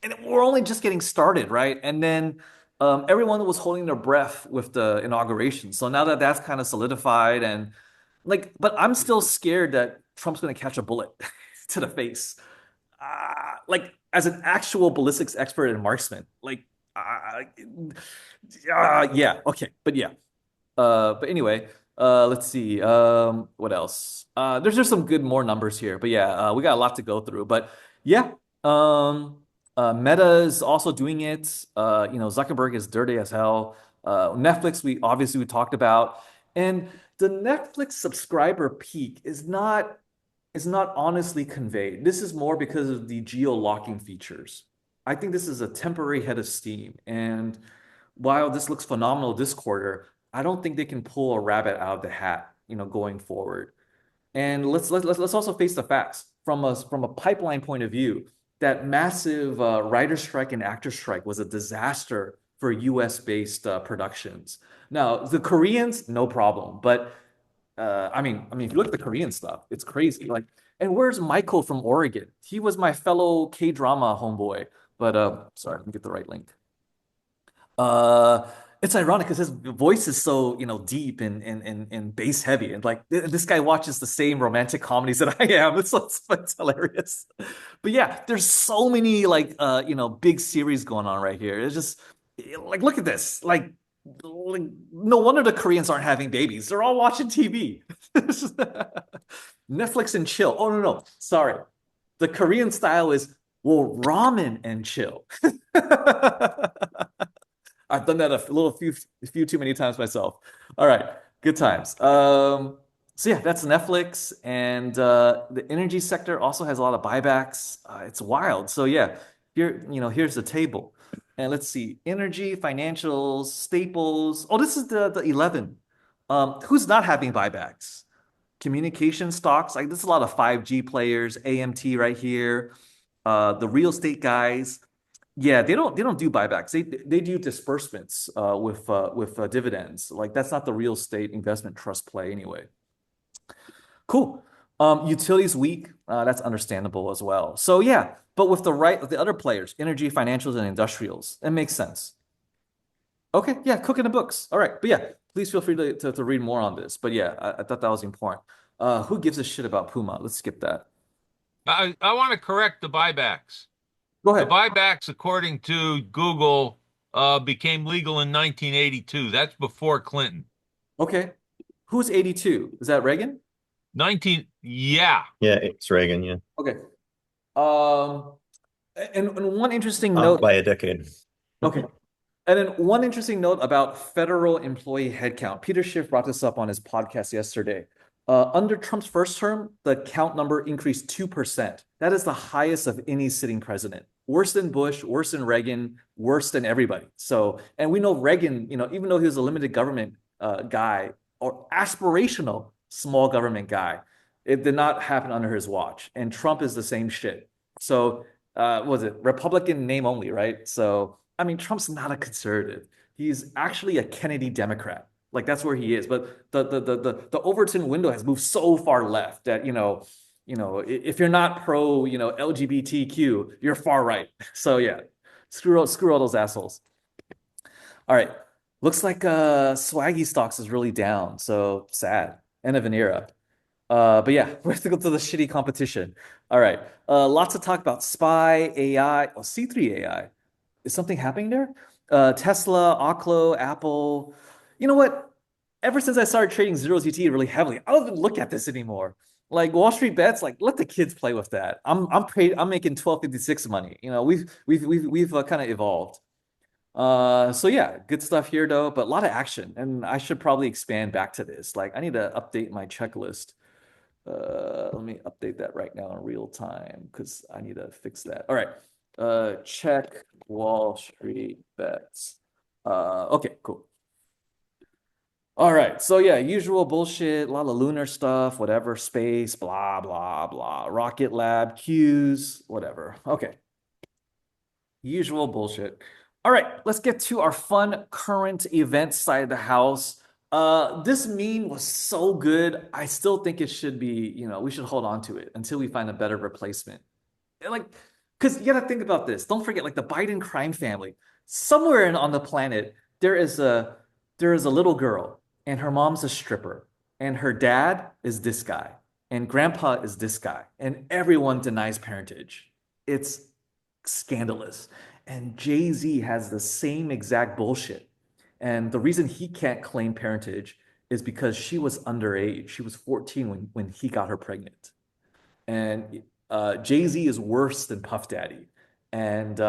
And we're only just getting started, right? And then everyone was holding their breath with the inauguration. So now that that's kind of solidified, and but I'm still scared that Trump's going to catch a bullet to the face. As an actual ballistics expert and marksman, yeah, okay, but yeah. But anyway, let's see. What else? There's just some good more numbers here, but yeah, we got a lot to go through. But yeah, Meta is also doing it. Zuckerberg is dirty as hell. Netflix, we talked about, and the Netflix subscriber peak is not honestly conveyed. This is more because of the geo-locking features. I think this is a temporary head of steam, and while this looks phenomenal this quarter, I don't think they can pull a rabbit out of the hat, going forward. And let's also face the facts from a pipeline point of view. That massive writer strike and actor strike was a disaster for U.S. based productions. Now the Koreans, no problem, but if you look at the Korean stuff, it's crazy. And where's Michael from Oregon? He was my fellow K-drama homeboy. But sorry, let me get the right link. Uh, it's ironic because his voice is so, deep and bass heavy, and this guy watches the same romantic comedies that I am. It's hilarious. But yeah, there's so many big series going on right here. It's just look at this. No wonder the Koreans aren't having babies. They're all watching TV. Netflix and chill. Oh no, sorry. The Korean style is well, ramen and chill. I've done that a few too many times myself. All right, good times. So yeah, that's Netflix, and the energy sector also has a lot of buybacks. It's wild. So yeah, here's the table, and let's see: energy, financials, staples. Oh, this is the 11. Who's not having buybacks? Communication stocks. This is a lot of 5G players. AMT right here. The real estate guys. Yeah, they don't do buybacks. They do disbursements with dividends. That's not the real estate investment trust play anyway. Cool. Utilities weak. That's understandable as well. So yeah, but with the other players, energy, financials, and industrials, it makes sense. Okay, yeah, cooking the books. All right, but yeah, please feel free to read more on this. But yeah, I thought that was important. Who gives a shit about Puma? Let's skip that. I want to correct the buybacks. Go The ahead. buybacks, according to Google, became legal in 1982. That's before Clinton. Okay. Who's 82? Is that Reagan? 19, yeah. Yeah, it's Reagan, yeah. Okay. Um, and one interesting Off note. by a decade. Okay. And then one interesting note about federal employee headcount. Peter Schiff brought this up on his podcast yesterday. Under Trump's first term, the count number increased 2%. That is the highest of any sitting president. Worse than Bush, worse than Reagan, worse than everybody. So, and we know Reagan, even though he was a limited government guy or aspirational small government guy, it did not happen under his watch. And Trump is the same shit. So, was it Republican name only, right? So, I mean, Trump's not a conservative. He's actually a Kennedy Democrat. Like that's where he is. But the Overton window has moved so far left that if you're not pro LGBTQ, you're far right. So yeah, screw all those assholes. All right, looks like Swaggy stocks is really down. So sad. End of an era. But yeah, we have to go to the shitty competition. All right, lots of talk about SPY AI, or C3 AI. Is something happening there? Tesla, Oklo, Apple. You know what? Ever since I started trading zero ZT really heavily, I don't even look at this anymore. Like Wall Street bets, like let the kids play with that. I'm making 1256 money. We've kind of evolved. So yeah, good stuff here though, but a lot of action, and I should probably expand back to this. Like I need to update my checklist. Let me update that right now in real time because I need to fix that. All right. Check Wall Street bets. Okay, cool. All right. So yeah, usual bullshit, a lot of lunar stuff, whatever, space, blah, blah, blah. Rocket Lab, Qs, whatever. Okay. Usual bullshit. All right, let's get to our fun current event side of the house. This meme was so good. I still think it should be, we should hold on to it until we find a better replacement. Like, because you gotta think about this. Don't forget, like the Biden crime family. Somewhere on the planet, there is a little girl, and her mom's a stripper, and her dad is this guy, and grandpa is this guy, and everyone denies parentage. It's scandalous. And Jay-Z has the same exact bullshit. And the reason he can't claim parentage is because she was underage. She was 14 when he got her pregnant. And Jay-Z is worse than Puff Daddy. And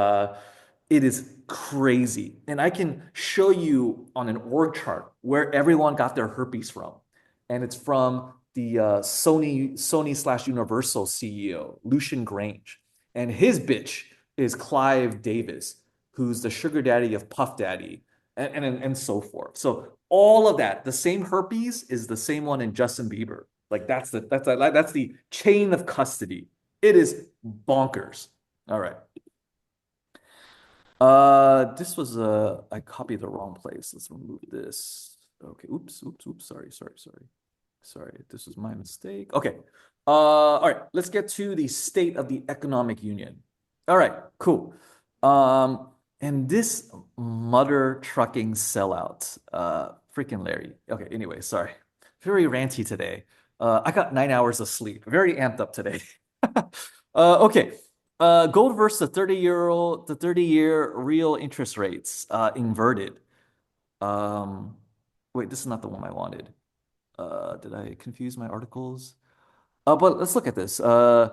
it is crazy. And I can show you on an org chart where everyone got their herpes from. And it's from the Sony/Universal CEO, Lucian Grange. And his bitch is Clive Davis, who's the sugar daddy of Puff Daddy, and so forth. So all of that, the same herpes is the same one in Justin Bieber. Like that's the chain of custody. It is bonkers. All right. This was I copied the wrong place. Let's remove this. Okay. Oops. Sorry. This was my mistake. Okay. All right. Let's get to the State of the Economic Union. All right. Cool. And this mother trucking sellout. Freaking Larry. Okay. Anyway, sorry. Very ranty today. I got 9 hours of sleep. Very amped up today. Okay. Gold versus the 30-year real interest rates inverted. Wait, this is not the one I wanted. Did I confuse my articles? But let's look at this. Here's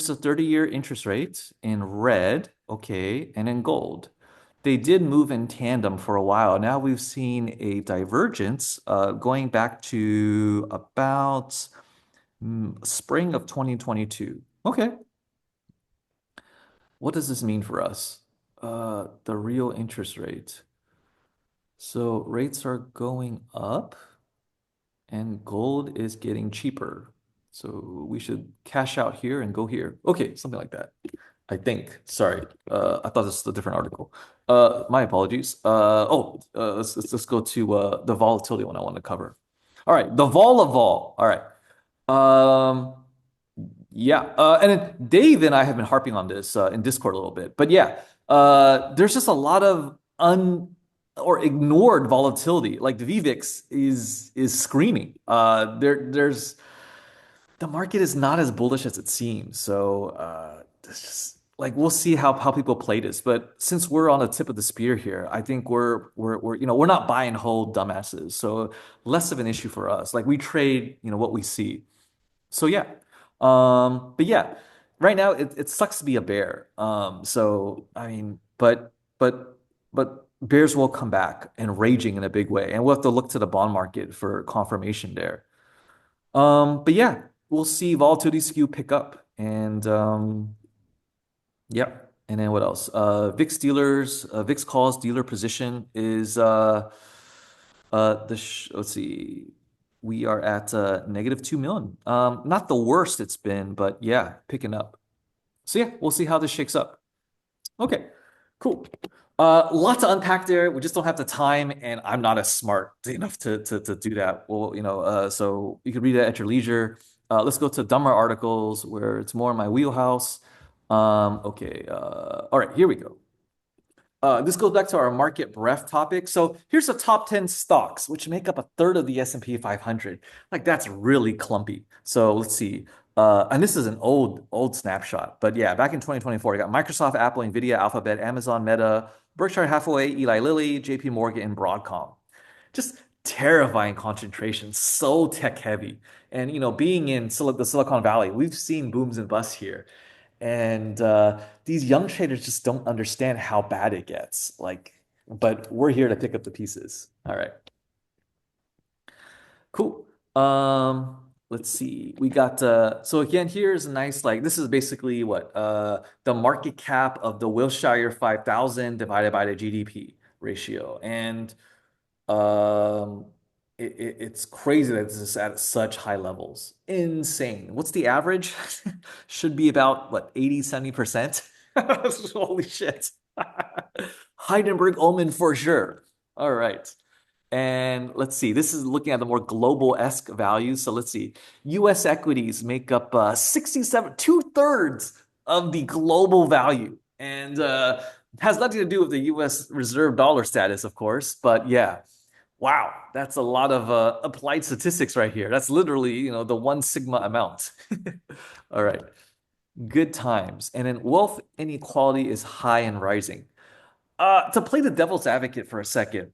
the 30-year interest rate in red, okay, and in gold. They did move in tandem for a while. Now we've seen a divergence going back to about spring of 2022. Okay. What does this mean for us? The real interest rate. So rates are going up and gold is getting cheaper. So we should cash out here and go here. Okay, something like that. I think. Sorry. I thought this was a different article. My apologies. Let's go to the volatility one I want to cover. All right, the vol of vol. All right. Yeah. And then Dave and I have been harping on this in Discord a little bit. But yeah, there's just a lot of un or ignored volatility. Like the VVIX is screaming. There's the market is not as bullish as it seems. So it's just like we'll see how people play this. But since we're on the tip of the spear here, I think we're we're not buy and hold dumbasses. So less of an issue for us. Like we trade, what we see. So yeah. But yeah, right now it sucks to be a bear. So I mean, but bears will come back and raging in a big way. And we'll have to look to the bond market for confirmation there. But yeah, we'll see volatility skew pick up. And yeah. And then what else? VIX calls dealer position is let's see. We are at negative 2 million. Not the worst it's been, but yeah, picking up. So yeah, we'll see how this shakes up. Okay, cool. Lot to unpack there. We just don't have the time, and I'm not as smart enough to do that. Well, so you can read it at your leisure. Let's go to dumber articles where it's more in my wheelhouse. Okay. All right, here we go. This goes back to our market breadth topic. So here's the top 10 stocks, which make up a third of the S&P 500. Like that's really clumpy. So let's see. And this is an old snapshot. But yeah, back in 2024, you got Microsoft, Apple, Nvidia, Alphabet, Amazon, Meta, Berkshire Hathaway, Eli Lilly, JP Morgan, and Broadcom. Just terrifying concentration, so tech heavy. And being in the Silicon Valley, we've seen booms and busts here. And these young traders just don't understand how bad it gets. But we're here to pick up the pieces. All right. Cool. Let's see. We got so again, here's a nice this is basically what the market cap of the Wilshire 5000 divided by the GDP ratio. And um it's crazy that this is at such high levels. Insane. What's the average? Should be about what, 80, 70%? Holy shit. Heidenberg Omen for sure. All right. And let's see, this is looking at the more global-esque values. So let's see, US equities make up 67, two-thirds of the global value. And has nothing to do with the US reserve dollar status, of course. But yeah, wow, that's a lot of applied statistics right here. That's literally, the one sigma amount. All right, good times. And then wealth inequality is high and rising. To play the devil's advocate for a second,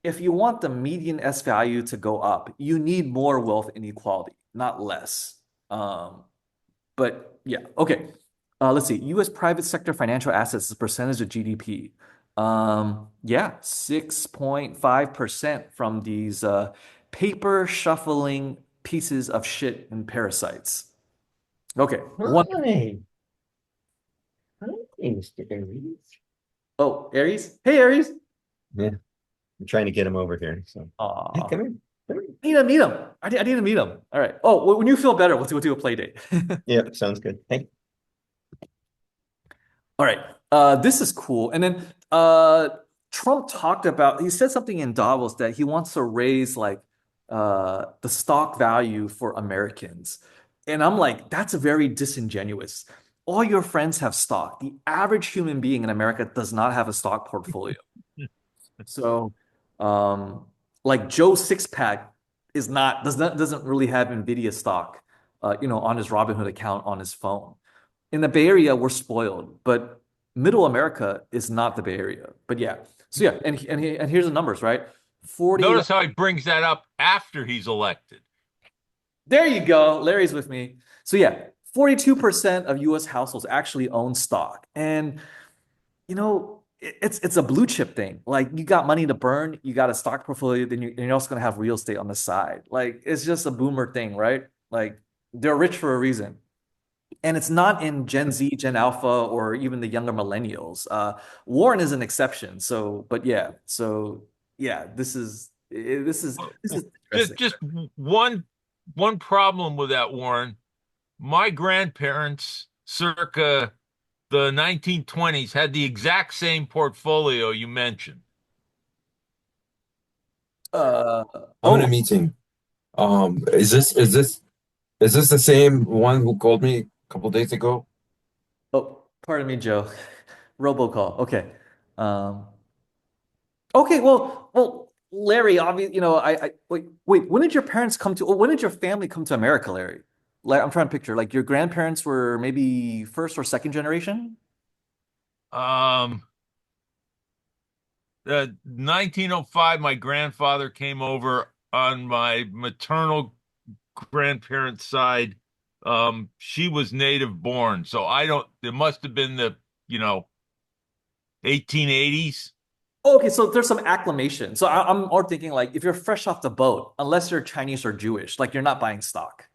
if you want the median S value to go up, you need more wealth inequality, not less. But yeah, okay. Let's see. U.S. private sector financial assets as a percentage of GDP. Yeah, 6.5% from these paper shuffling pieces of shit and parasites. Okay. Hi. Hi, Mr. Aries. Oh, Aries? Hey, Aries. Yeah, I'm trying to get him over here. So, hey, Aw. come here. Come here. Meet him. I need to meet him. All right. Oh, when you feel better, we'll do a play date. Yeah, sounds good. Hey. All right. This is cool. And then Trump he said something in Davos that he wants to raise the stock value for Americans. And I'm like, that's very disingenuous. All your friends have stock. The average human being in America does not have a stock portfolio. So like Joe Sixpack doesn't really have Nvidia stock on his Robinhood account on his phone. In the Bay Area, we're spoiled, but Middle America is not the Bay Area. But yeah, so yeah, and here's the numbers, right? 40. Notice how he brings that up after he's elected. There you go. Larry's with me. So yeah, 42% of U.S. households actually own stock, and it's a blue chip thing. Like you got money to burn, you got a stock portfolio, then you're also gonna have real estate on the side. Like it's just a boomer thing, right? Like they're rich for a reason. And it's not in Gen Z, Gen Alpha, or even the younger millennials. Warren is an exception. But yeah, this is interesting. Just one problem with that, Warren. My grandparents, circa the 1920s, had the exact same portfolio you mentioned. I'm in a meeting. Is this the same one who called me a couple days ago? Oh, pardon me, Joe. Robocall. Okay. Um, Okay, well, Larry, obviously, wait, when did your parents come to, or when did your family come to America, Larry? Like, I'm trying to picture, like, your grandparents were maybe first or second generation? Um, 1905, my grandfather came over on my maternal grandparents' side. She was native born, so I don't, it must have been the, you know, 1880s. Okay, so there's some acclimation. So I'm more thinking like if you're fresh off the boat, unless you're Chinese or Jewish, like you're not buying stock.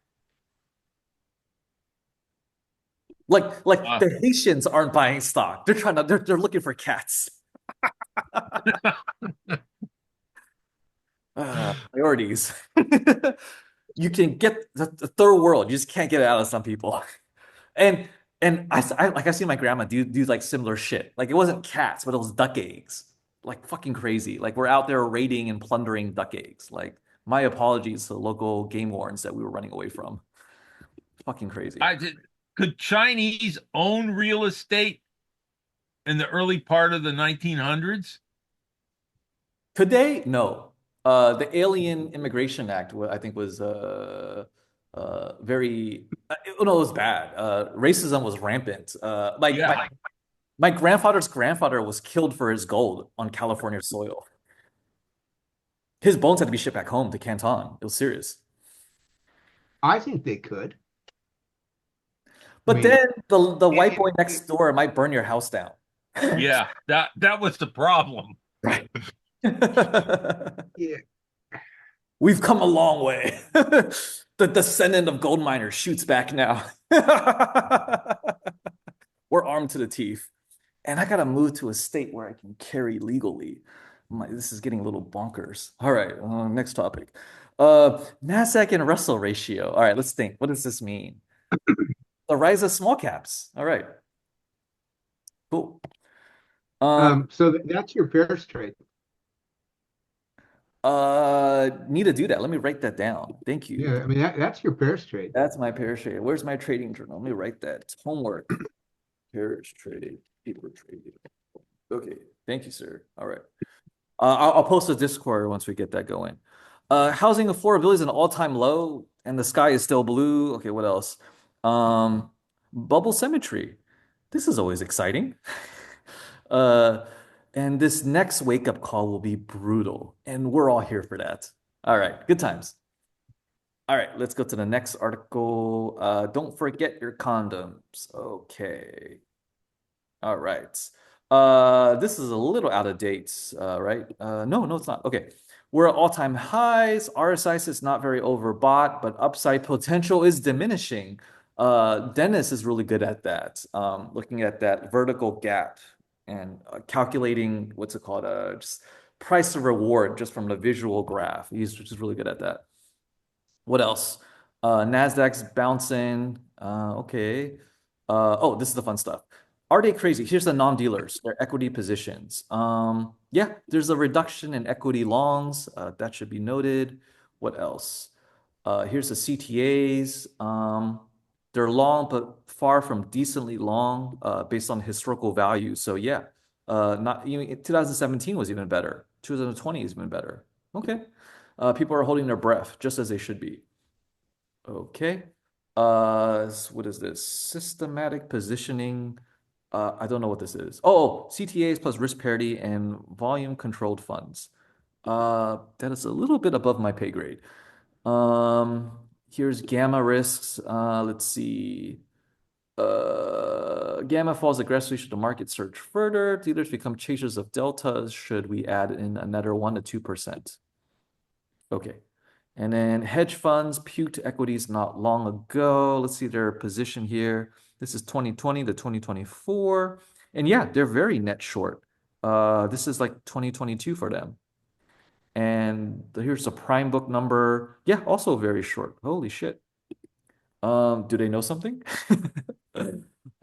Like Uh, the Haitians aren't buying stock. They're looking for cats. Priorities. You can get the third world. You just can't get it out of some people. And I see my grandma do like similar shit. Like it wasn't cats, but it was duck eggs. Like fucking crazy. Like we're out there raiding and plundering duck eggs. Like my apologies to the local game wardens that we were running away from. Fucking crazy. I did, could Chinese own real estate in the early part of the 1900s? Could they? No. The Alien Immigration Act, I think, was very. No, it was bad. Racism was rampant. Yeah. My grandfather's grandfather was killed for his gold on California soil. His bones had to be shipped back home to Canton. It was serious. I think they could. I But mean, then the white it, boy it, next door might burn your house down. Yeah, that was the problem. Right. yeah, We've come a long way. The descendant of gold miners shoots back now. We're armed to the teeth. And I gotta move to a state where I can carry legally. This is getting a little bonkers. All right, next topic. Nasdaq and Russell ratio. All right, let's think. What does this mean? The rise of small caps. All right, cool. so that's your pairs trade. Need to do that. Let me write that down. Thank you. Yeah, I mean that's your pairs trade. That's my pairs trade. Where's my trading journal? Let me write that. It's homework. Pairs trade, paper trade. Okay, thank you, sir. All right. I'll post a Discord once we get that going. Housing affordability is an all-time low, and the sky is still blue. Okay, what else? Bubble symmetry. This is always exciting. Uh, and this next wake-up call will be brutal, and we're all here for that. All right, good times. All right, let's go to the next article. Don't forget your condoms. Okay. All right. This is a little out of date, right? No, it's not. Okay. We're at all-time highs. RSI is not very overbought, but upside potential is diminishing. Dennis is really good at that, looking at that vertical gap and calculating what's it called, just price to reward just from the visual graph. He's just really good at that. What else? Nasdaq's bouncing. Okay. Oh, this is the fun stuff. Are they crazy? Here's the non-dealers, their equity positions. Yeah, there's a reduction in equity longs. That should be noted. What else? Here's the CTAs. They're long, but far from decently long, based on historical value. So yeah, not even 2017 was even better. 2020 is even better. Okay. People are holding their breath, just as they should be. Okay. What is this? Systematic positioning. I don't know what this is. Oh, CTAs plus risk parity and volume controlled funds. That is a little bit above my pay grade. Here's gamma risks. Let's see. Gamma falls aggressively should the market surge further. Dealers become chasers of deltas. Should we add in another 1 to 2%? Okay. And then hedge funds, puked equities not long ago. Let's see their position here. This is 2020 to 2024. And yeah, they're very net short. This is like 2022 for them. And here's the prime book number. Yeah, also very short. Holy shit. Do they know something?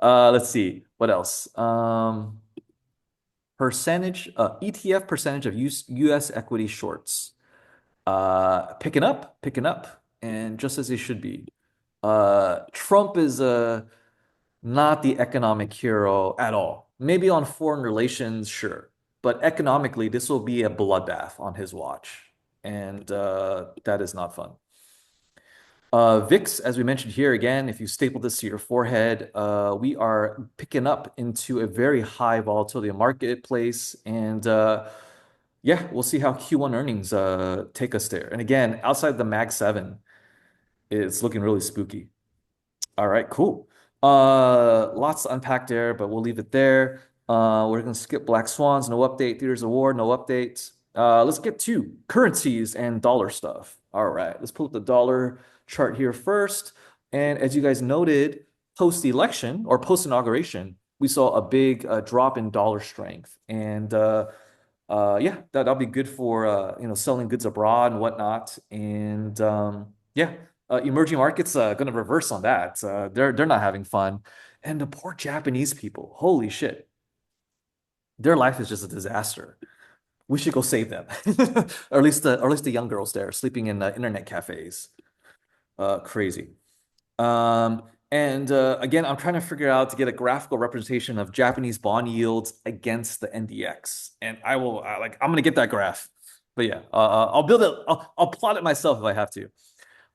Let's see. What else? Percentage, ETF percentage of US equity shorts. Picking up, and just as they should be. Trump is not the economic hero at all. Maybe on foreign relations, sure, but economically, this will be a bloodbath on his watch, and that is not fun. VIX, as we mentioned here again, if you staple this to your forehead, we are picking up into a very high volatility marketplace, and yeah, we'll see how Q1 earnings take us there. And again, outside the Mag 7, it's looking really spooky. All right, cool. Lots to unpack there, but we'll leave it there. We're gonna skip Black Swans, no update. Theaters of War, no updates. Let's get to currencies and dollar stuff. All right, let's pull up the dollar chart here first. And as you guys noted, post-election or post-inauguration, we saw a big drop in dollar strength. And yeah, that'll be good for selling goods abroad and whatnot. And yeah, emerging markets going to reverse on that. They're not having fun, and the poor Japanese people, holy shit, their life is just a disaster. We should go save them, or at least the young girls there sleeping in internet cafes. Crazy. And again, I'm trying to figure out to get a graphical representation of Japanese bond yields against the NDX, and I will I'm gonna get that graph. But yeah, I'll build it. I'll plot it myself if I have to.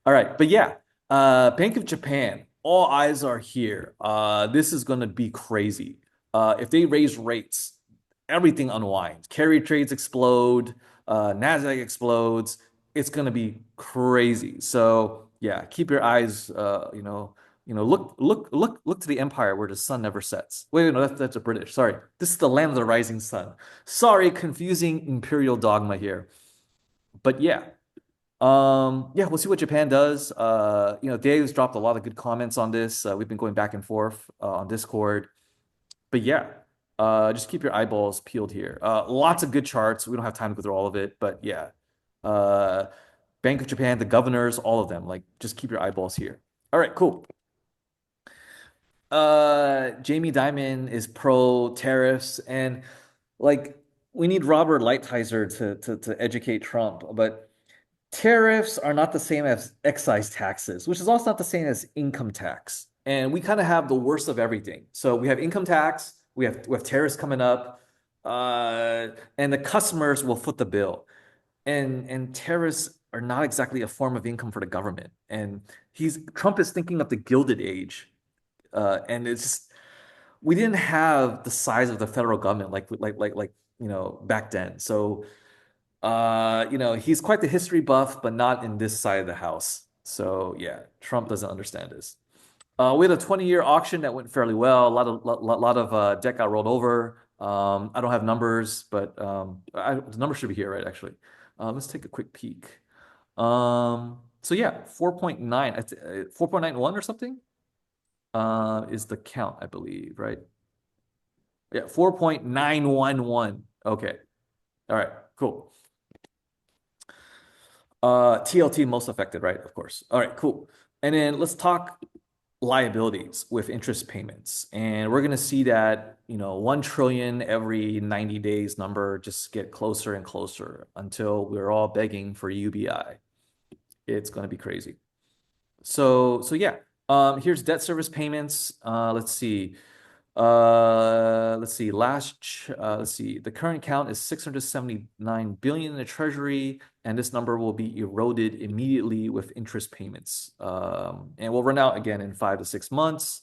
All right, but yeah, Bank of Japan, all eyes are here. This is gonna be crazy. If they raise rates, everything unwinds. Carry trades explode, Nasdaq explodes. It's gonna be crazy. So yeah, keep your eyes, look to the empire where the sun never sets. Wait, no, that's a British. Sorry, this is the land of the rising sun. Sorry, confusing imperial dogma here. But yeah. Yeah, we'll see what Japan does. Dave's dropped a lot of good comments on this. We've been going back and forth on Discord. But yeah, just keep your eyeballs peeled here. Lots of good charts. We don't have time to go through all of it, but yeah. Bank of Japan, the governors, all of them. Like, just keep your eyeballs here. All right, cool. Jamie Dimon is pro tariffs, and like we need Robert Lighthizer to educate Trump, but tariffs are not the same as excise taxes, which is also not the same as income tax. And we kind of have the worst of everything. So we have income tax, we have tariffs coming up, and the customers will foot the bill. And tariffs are not exactly a form of income for the government. And Trump is thinking of the Gilded Age. And it's just, we didn't have the size of the federal government back then. So he's quite the history buff, but not in this side of the house. So yeah, Trump doesn't understand this. We had a 20-year auction that went fairly well. A lot of debt got rolled over. I don't have numbers, but the numbers should be here, right? Actually, let's take a quick peek. So yeah, 4.9, 4.91 or something is the count, I believe, right? Yeah, 4.911. Okay. All right, cool. TLT most affected, right? Of course. All right, cool. And then let's talk liabilities with interest payments. And we're going to see that, 1 trillion every 90 days number just get closer and closer until we're all begging for UBI. It's going to be crazy. So yeah, here's debt service payments. Let's see. Let's see. The current count is 679 billion in the treasury, and this number will be eroded immediately with interest payments. And will run out again in 5 to 6 months.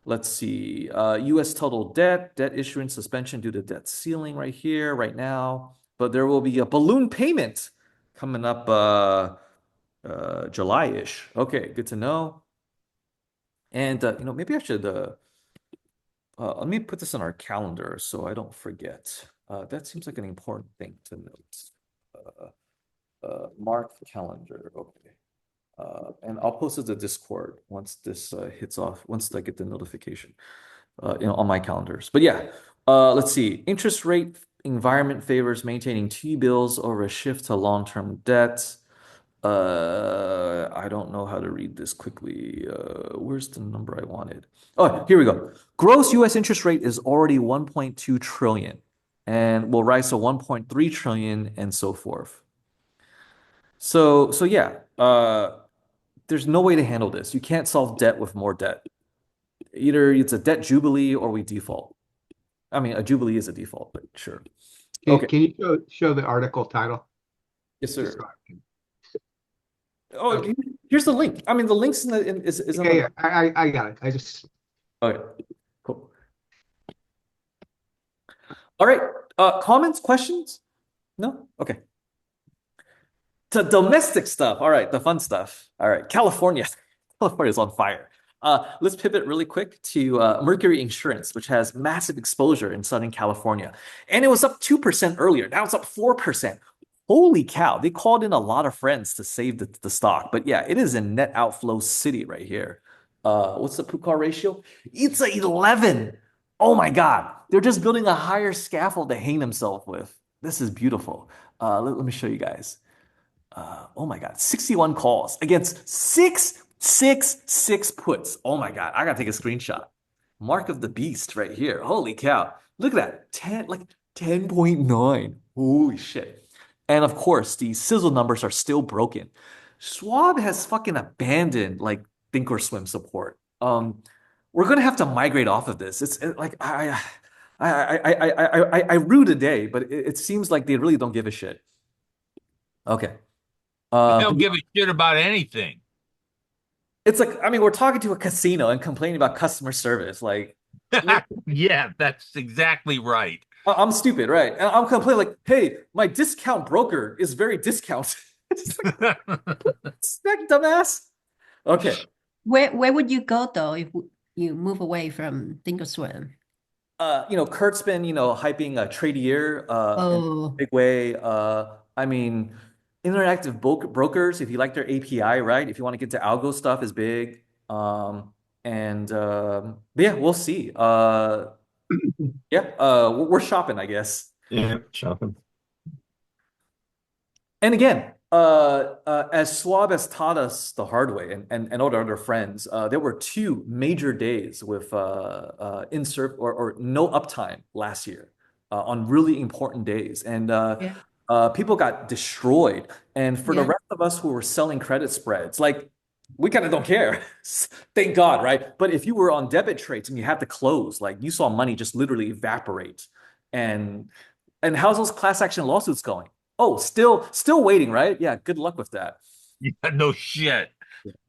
Let's see. U.S. total debt issuance suspension due to debt ceiling right here, right now. But there will be a balloon payment coming up July-ish. Okay, good to know. And maybe I should let me put this on our calendar so I don't forget. That seems like an important thing to note. Mark calendar. Okay. And I'll post it to Discord once this hits off, once I get the notification on my calendars. But yeah, let's see. Interest rate environment favors maintaining T-bills over a shift to long-term debt. I don't know how to read this quickly. Where's the number I wanted? Oh, here we go. Gross U.S. interest rate is already 1.2 trillion and will rise to 1.3 trillion and so forth. So yeah, there's no way to handle this. You can't solve debt with more debt. Either it's a debt jubilee or we default. I mean, a jubilee is a default, but sure. Okay. Can you show the article title? Yes, Just sir. so I can- Oh, Okay. here's the link. I mean, the links is on Yeah, the. yeah, I got it. I just Okay, cool. All right. Comments, questions? No? Okay. To domestic stuff. All right, the fun stuff. All right, California. California's on fire. Let's pivot really quick to Mercury Insurance, which has massive exposure in Southern California. And it was up 2% earlier. Now it's up 4%. Holy cow. They called in a lot of friends to save the stock. But yeah, it is a net outflow city right here. What's the put-call ratio? It's a 11. Oh my God. They're just building a higher scaffold to hang themselves with. This is beautiful. Let me show you guys. Oh my God, 61 calls against 666 puts. Oh my God, I gotta take a screenshot. Mark of the beast right here. Holy cow. Look at that. 10, like 10.9. Holy shit. And of course, the sizzle numbers are still broken. Schwab has fucking abandoned like Thinkorswim support. We're gonna have to migrate off of this. Like I rue today, but it seems like they really don't give a shit. Okay. They But don't give a shit about anything. it's like, I mean, we're talking to a casino and complaining about customer service. Like, Yeah, that's exactly right. I'm stupid, right? And I'm complaining like, hey, my discount broker is very discount. It's like, respect, dumbass. Okay. Where would you go though if you move away from Thinkorswim? Kurt's been, hyping a trade year in a Oh, big way. I mean, interactive brokers, if you like their API, right? If you want to get to algo stuff is big. But yeah, we'll see. Yeah, we're shopping, I guess. Yeah, shopping. And again, as Schwab has taught us the hard way, and all our other friends, there were two major days with insert or no uptime last year on really important days, and yeah, people got destroyed. And for the yeah. rest of us who were selling credit spreads, like we kind of don't care. Thank God, right? But if you were on debit trades and you had to close, like you saw money just literally evaporate. And and how's those class action lawsuits going? Oh, still waiting, right? Yeah, good luck with that. Yeah, no shit.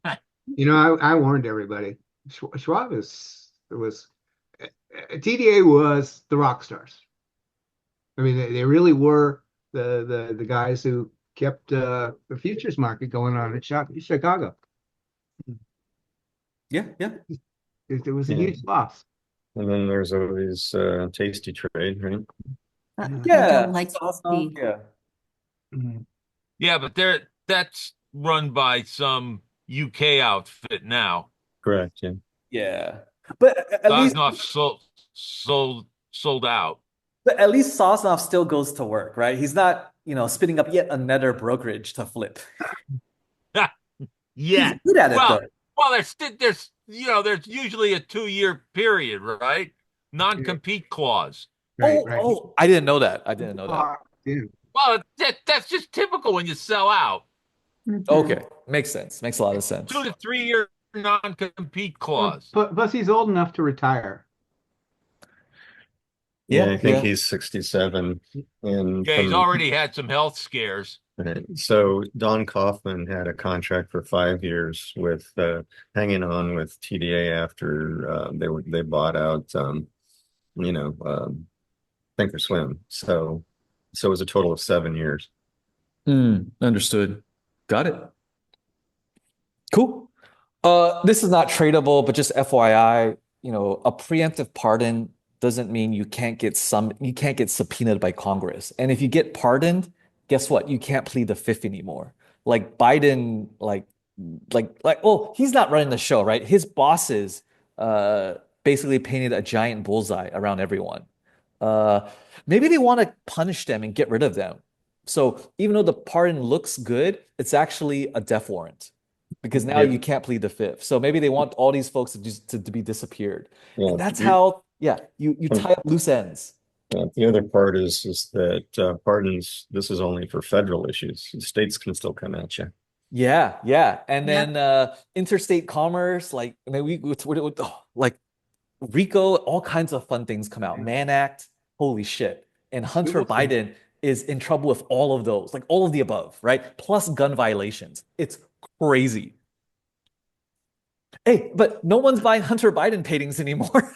I warned everybody. Schwab was TDA was the rock stars. I mean, they really were the guys who kept the futures market going on in Chicago. Yeah, yeah. It was a Yeah. huge loss. And then there's always Tasty Trade, right? I Yeah, don't like awesome. the Yeah. Mhm. Yeah, but that's run by some UK outfit now. Correct, yeah. Yeah. But at least Gosnoff sold out. but at least Sosnoff still goes to work, right? He's not, spinning up yet another brokerage to flip. He's Yeah. good at it Well, though. there's usually a 2-year period, right? Non-compete clause. Right, Oh, right. oh, I didn't know that. I didn't know that. Yeah. Well, that's just typical when you sell out. Okay, makes sense. Makes a lot of sense. 2 to 3 year non-compete Well, clause. plus he's old enough to retire. Yeah, Yeah, I think yeah. he's 67. And Yeah, he's from, already had some health scares. so Don Kaufman had a contract for 5 years with hanging on with TDA after they bought out Thinkorswim. So it was a total of 7 years. Understood. Got it. Cool. This is not tradable, but just FYI, a preemptive pardon doesn't mean you can't get subpoenaed by Congress. And if you get pardoned, guess what? You can't plead the fifth anymore. Like Biden, well, he's not running the show, right? His bosses basically painted a giant bullseye around everyone. Uh, Maybe they want to punish them and get rid of them. So even though the pardon looks good, it's actually a death warrant because now Yep. you can't plead the fifth. So maybe they want all these folks to be disappeared. Yeah, And that's how, yeah, you tie up loose ends. the other part is that pardons, this is only for federal issues. States can still come at you. Yeah, yeah. And Yeah. then interstate commerce, like maybe like RICO, all kinds of fun things come out. Mann Act, holy shit. And We Hunter will see. Biden is in trouble with all of those, like all of the above, right? Plus gun violations. It's crazy. Hey, but no one's buying Hunter Biden paintings anymore.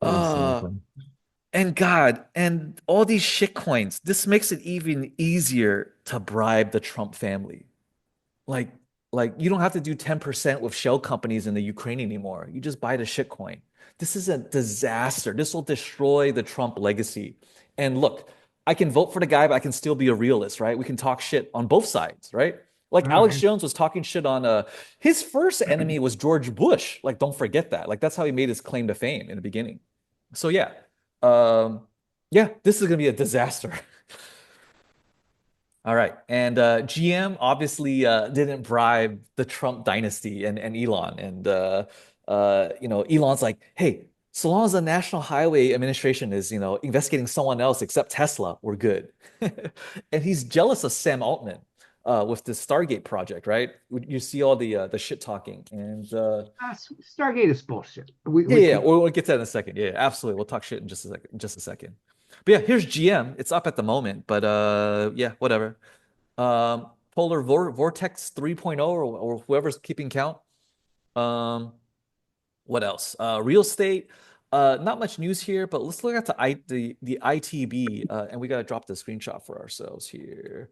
Uh, Exactly. and God, and all these shit coins, this makes it even easier to bribe the Trump family. Like, like you don't have to do 10% with shell companies in the Ukraine anymore. You just buy the shit coin. This is a disaster. This will destroy the Trump legacy. And look, I can vote for the guy, but I can still be a realist, right? We can talk shit on both sides, right? Like All Alex right. Jones was talking shit on his first enemy was George Bush. Like, don't forget that. Like, that's how he made his claim to fame in the beginning. So um, yeah, this is gonna be a disaster. All right. And GM obviously didn't bribe the Trump dynasty and Elon. And Elon's like, hey, so long as the National Highway Administration is, investigating someone else except Tesla, we're good. And he's jealous of Sam Altman with the Stargate project, right? You see all the shit talking. And Stargate is bullshit. yeah, we'll get to that in a second. Yeah, absolutely. We'll talk shit in just a second, just a second. But yeah, here's GM. It's up at the moment, but yeah, whatever. Vortex 3.0 or whoever's keeping count. Um, what else? Real estate. Not much news here, but let's look at the ITB, and we gotta drop the screenshot for ourselves here.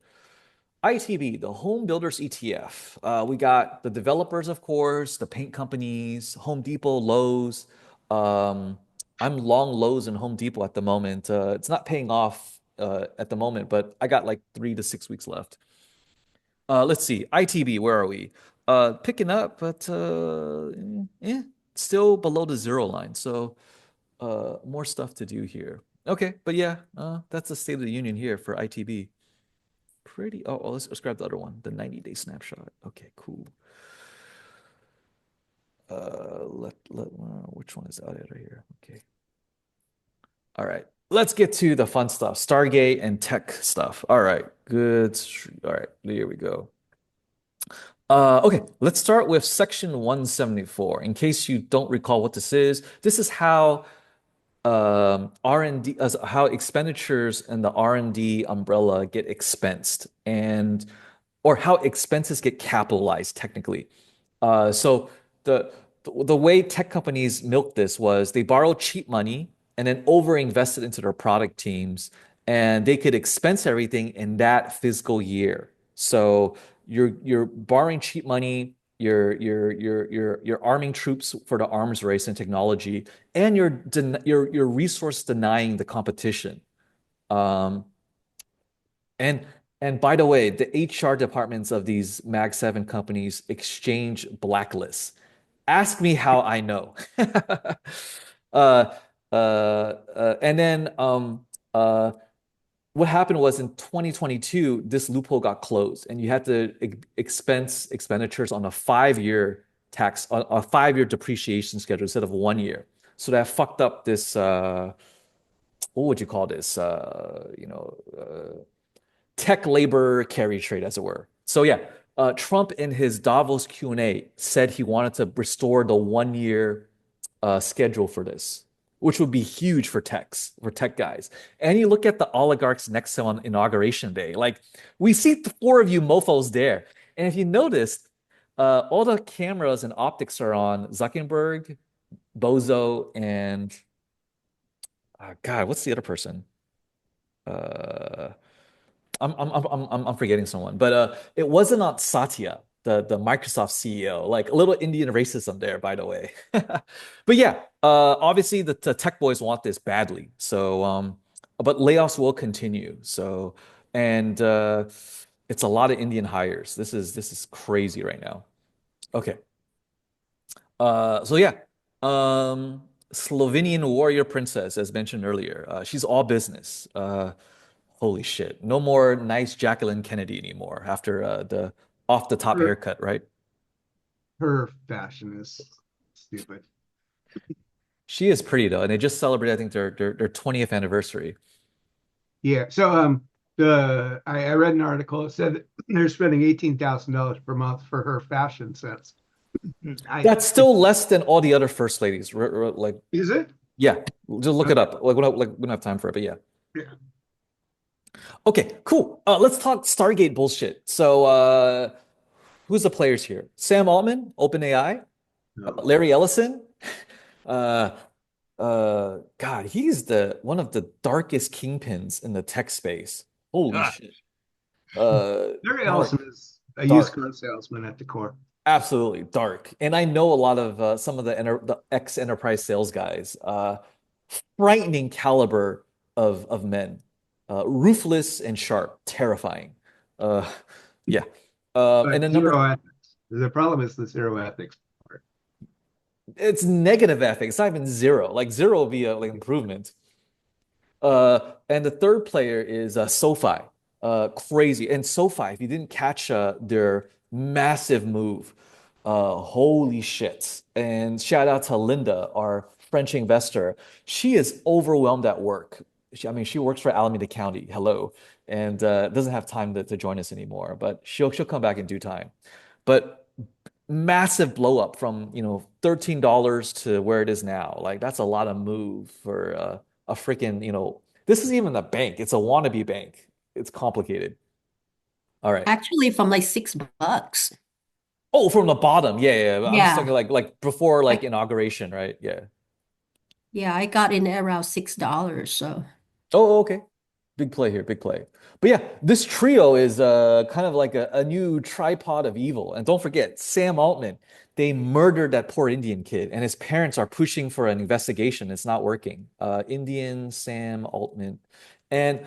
ITB, the Home Builders ETF. We got the developers, of course, the paint companies, Home Depot, Lowe's. Um, I'm long Lowe's and Home Depot at the moment. It's not paying off at the moment, but I got like 3 to 6 weeks left. Let's see. ITB, where are we? Picking up, but still below the zero line. So more stuff to do here. Okay, but yeah, that's the State of the Union here for ITB. Pretty. Oh, let's grab the other one, the 90-day snapshot. Okay, cool. Which one is out of here? Okay. All right. Let's get to the fun stuff. Stargate and tech stuff. All right. Good. All right. Here we go. Okay, let's start with section 174. In case you don't recall what this is how R&D, how expenditures and the R&D umbrella get expensed and or how expenses get capitalized technically. So the way tech companies milked this was they borrowed cheap money and then over invested into their product teams, and they could expense everything in that fiscal year. So you're borrowing cheap money, you're arming troops for the arms race and technology, and you're resource denying the competition. Um, and and by the way, the HR departments of these Mag 7 companies exchange blacklists. Ask me how I know. uh, and then what happened was in 2022, this loophole got closed, and you had to expense expenditures on a 5-year tax, a 5-year depreciation schedule instead of 1 year. So that fucked up this. What would you call this? Tech labor carry trade, as it were. So yeah, Trump in his Davos Q&A said he wanted to restore the 1 year schedule for this, which would be huge for tech guys. And you look at the oligarchs next to him on inauguration day, like we see the 4 of you mofos there. And if you noticed, all the cameras and optics are on Zuckerberg, Bozo, and God, what's the other person? Uh, I'm forgetting someone, but it wasn't on Satya, the Microsoft CEO. Like a little Indian racism there, by the way. But yeah, obviously the tech boys want this badly. So, but layoffs will continue. So, and it's a lot of Indian hires. This is crazy right now. Okay. So yeah, Slovenian warrior princess, as mentioned earlier, she's all business. Holy shit. No more nice Jacqueline Kennedy anymore after the off the top Her, haircut, right? her fashion is stupid. She is pretty though, and they just celebrated, I think, their 20th anniversary. Yeah. So I read an article. It said that they're spending $18,000 per month for her fashion sense. That's still less than all the other first ladies. Like, Is it? yeah, just look it Okay. up. Like we don't have time for it, but yeah. Yeah. Okay, cool. Let's talk Stargate bullshit. So, who's the players here? Sam Altman, OpenAI, No. Larry Ellison. Uh, God, he's the one of the darkest kingpins in the tech space. Holy Ah, shit. Larry Dark, Ellison is a used dark. car salesman at the core. Absolutely dark. And I know a lot of some of the ex-enterprise sales guys. Frightening caliber of men. Ruthless and sharp, terrifying. Uh, yeah. And But then number zero ethics. The problem is the zero ethics part. it's negative ethics. It's not even zero. Like zero would be a like improvement. And the third player is SoFi. Crazy. And SoFi, if you didn't catch their massive move, holy shit. And shout out to Linda, our French investor. She is overwhelmed at work. I mean, she works for Alameda County. Hello. And doesn't have time to join us anymore, but she'll come back in due time. But massive blow up from, $13 to where it is now. Like that's a lot of move for a freaking, this is even a bank. It's a wannabe bank. It's complicated. All right. Actually, from like $6. Oh, from the bottom. Yeah, yeah. Yeah. I'm just talking Yeah. like before like I, inauguration, right? Yeah. yeah, I got in at around $6. So Oh, okay. Big play here, big play. But yeah, this trio is kind of like a new tripod of evil. And don't forget, Sam Altman, they murdered that poor Indian kid, and his parents are pushing for an investigation. It's not working. Indian Sam Altman. And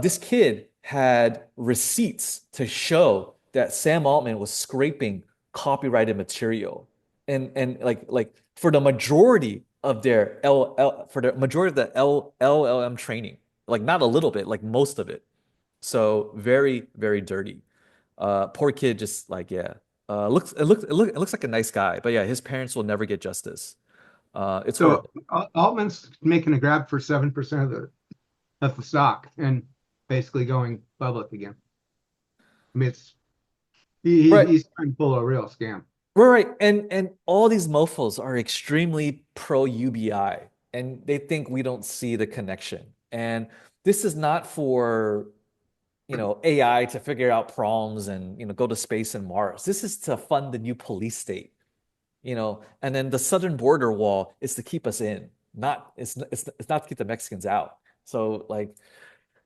this kid had receipts to show that Sam Altman was scraping copyrighted material. And like for the majority of their for the majority of the LLM training like not a little bit, like most of it. So very, very dirty. Poor kid, just like yeah. It looks like a nice guy, but yeah, his parents will never get justice. It's So horrible. Altman's making a grab for 7% of the stock and basically going public again. I mean, Right, he's trying to pull a real scam. right. And all these mofos are extremely pro UBI, and they think we don't see the connection. And this is not for AI to figure out problems and go to space and Mars. This is to fund the new police state. And then the southern border wall is to keep us in, not it's not to keep the Mexicans out. So like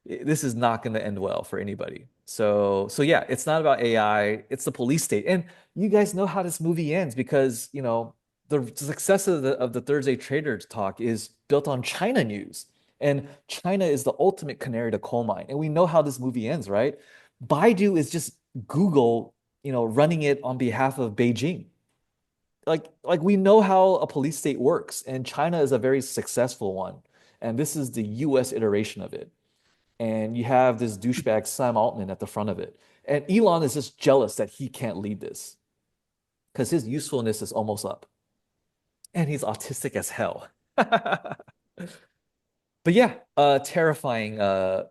this is not going to end well for anybody. So yeah, it's not about AI, it's the police state. And you guys know how this movie ends because, the success of the Thursday Traders talk is built on China news. And China is the ultimate canary to coal mine. And we know how this movie ends, right? Baidu is just Google, running it on behalf of Beijing like we know how a police state works, and China is a very successful one, and this is the US iteration of it. And you have this douchebag Sam Altman at the front of it. And Elon is just jealous that he can't lead this because his usefulness is almost up. And he's autistic as hell. But yeah, terrifying uh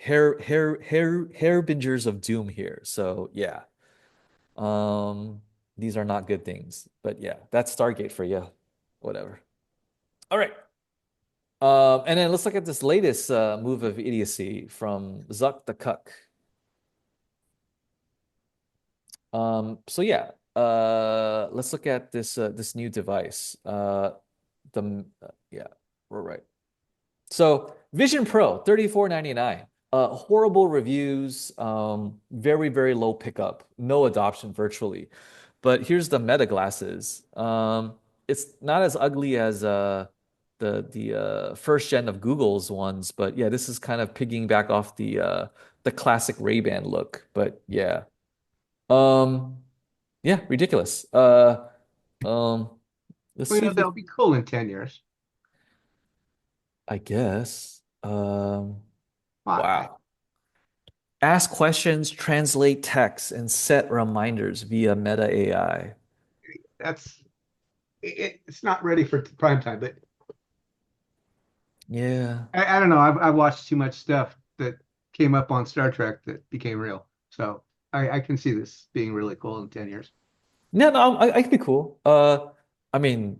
hairbingers of doom here. So yeah. Um, these are not good things. But yeah, that's Stargate for you. Whatever. All right. And then let's look at this latest move of idiocy from Zuck the Cuck. So yeah, let's look at this new device. Yeah, we're right. So Vision Pro, 34.99. Horrible reviews, very, very low pickup, no adoption virtually. But here's the Meta glasses. It's not as ugly as the first gen of Google's ones, but yeah, this is kind of piggying back off the classic Ray-Ban look. But yeah. Um, yeah, ridiculous. Um, let's Well, see if they'll be cool in 10 years. I guess. Why? Wow. Ask questions, translate text, and set reminders via Meta AI. That's it's not ready for prime time, but Yeah. I don't know. I've watched too much stuff that came up on Star Trek that became real. So I can see this being really cool in 10 years. No, no, I could be cool. I mean,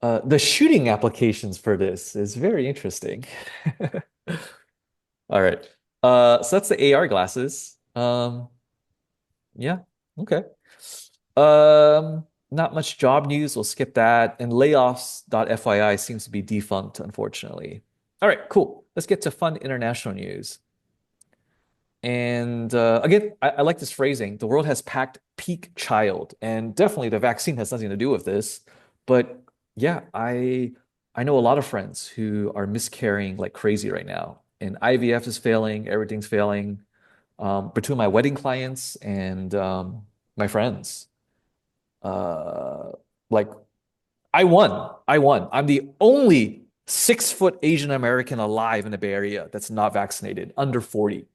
the shooting applications for this is very interesting. All right. So that's the AR glasses. Yeah, okay. Not much job news. We'll skip that. And layoffs.fyi seems to be defunct, unfortunately. All right, cool. Let's get to fun international news. And again, I like this phrasing. The world has packed peak child, and definitely the vaccine has nothing to do with this. But yeah, I know a lot of friends who are miscarrying like crazy right now, and IVF is failing, everything's failing. Between my wedding clients and my friends, uh, like I won. I'm the only 6 foot Asian American alive in the Bay Area that's not vaccinated, under 40.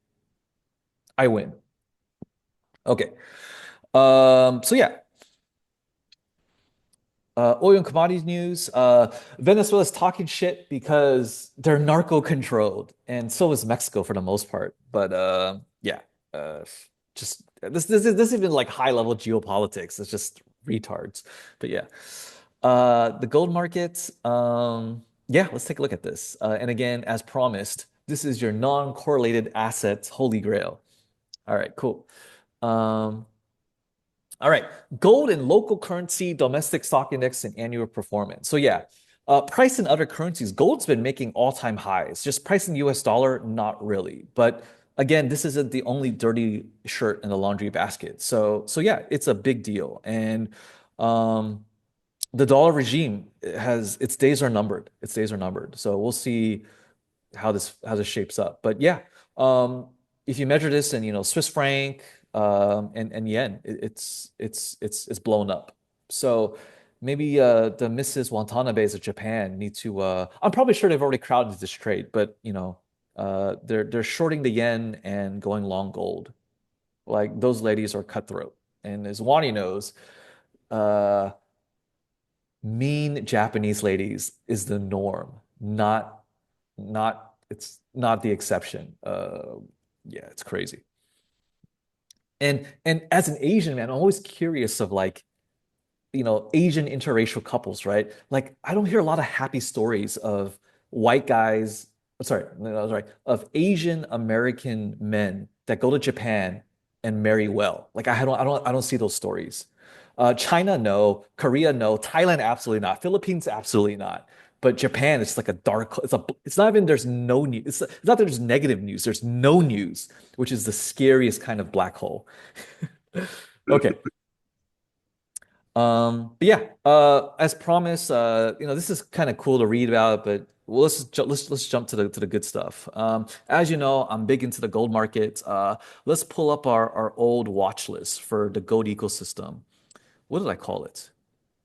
I win. Okay. So yeah, oil and commodities news. Venezuela's talking shit because they're narco controlled, and so is Mexico for the most part. But yeah, uh, just this isn't like high level geopolitics. It's just retards. But yeah, the gold market. Yeah, let's take a look at this. And again, as promised, this is your non-correlated assets holy grail. All right, cool. Um, all right, gold and local currency, domestic stock index, and annual performance. So yeah, price in other currencies, gold's been making all-time highs. Just price in the US dollar, not really. But again, this isn't the only dirty shirt in the laundry basket. So yeah, it's a big deal. And um, the dollar regime has its days are numbered. Its days are numbered. So we'll see how this shapes up. But yeah, um, if you measure this in Swiss franc and yen, it's blown up. So maybe the Mrs. Watanabe's of Japan need to. I'm probably sure they've already crowded this trade, but they're shorting the yen and going long gold. Like those ladies are cutthroat, and as Wani knows, uh, mean Japanese ladies is the norm, not it's not the exception. Yeah, it's crazy. And as an Asian man, I'm always curious of like, Asian interracial couples, right? Like I don't hear a lot of happy stories of white guys, sorry, no, sorry, of Asian American men that go to Japan and marry well. Like I don't see those stories. China, no. Korea, no. Thailand, absolutely not. Philippines, absolutely not. But Japan, it's like a dark, it's not even there's no news. It's not that there's negative news. There's no news, which is the scariest kind of black hole. Okay. But yeah, as promised, this is kind of cool to read about, but let's jump to the good stuff. As you know, I'm big into the gold market. Let's pull up our old watch list for the gold ecosystem. What did I call it?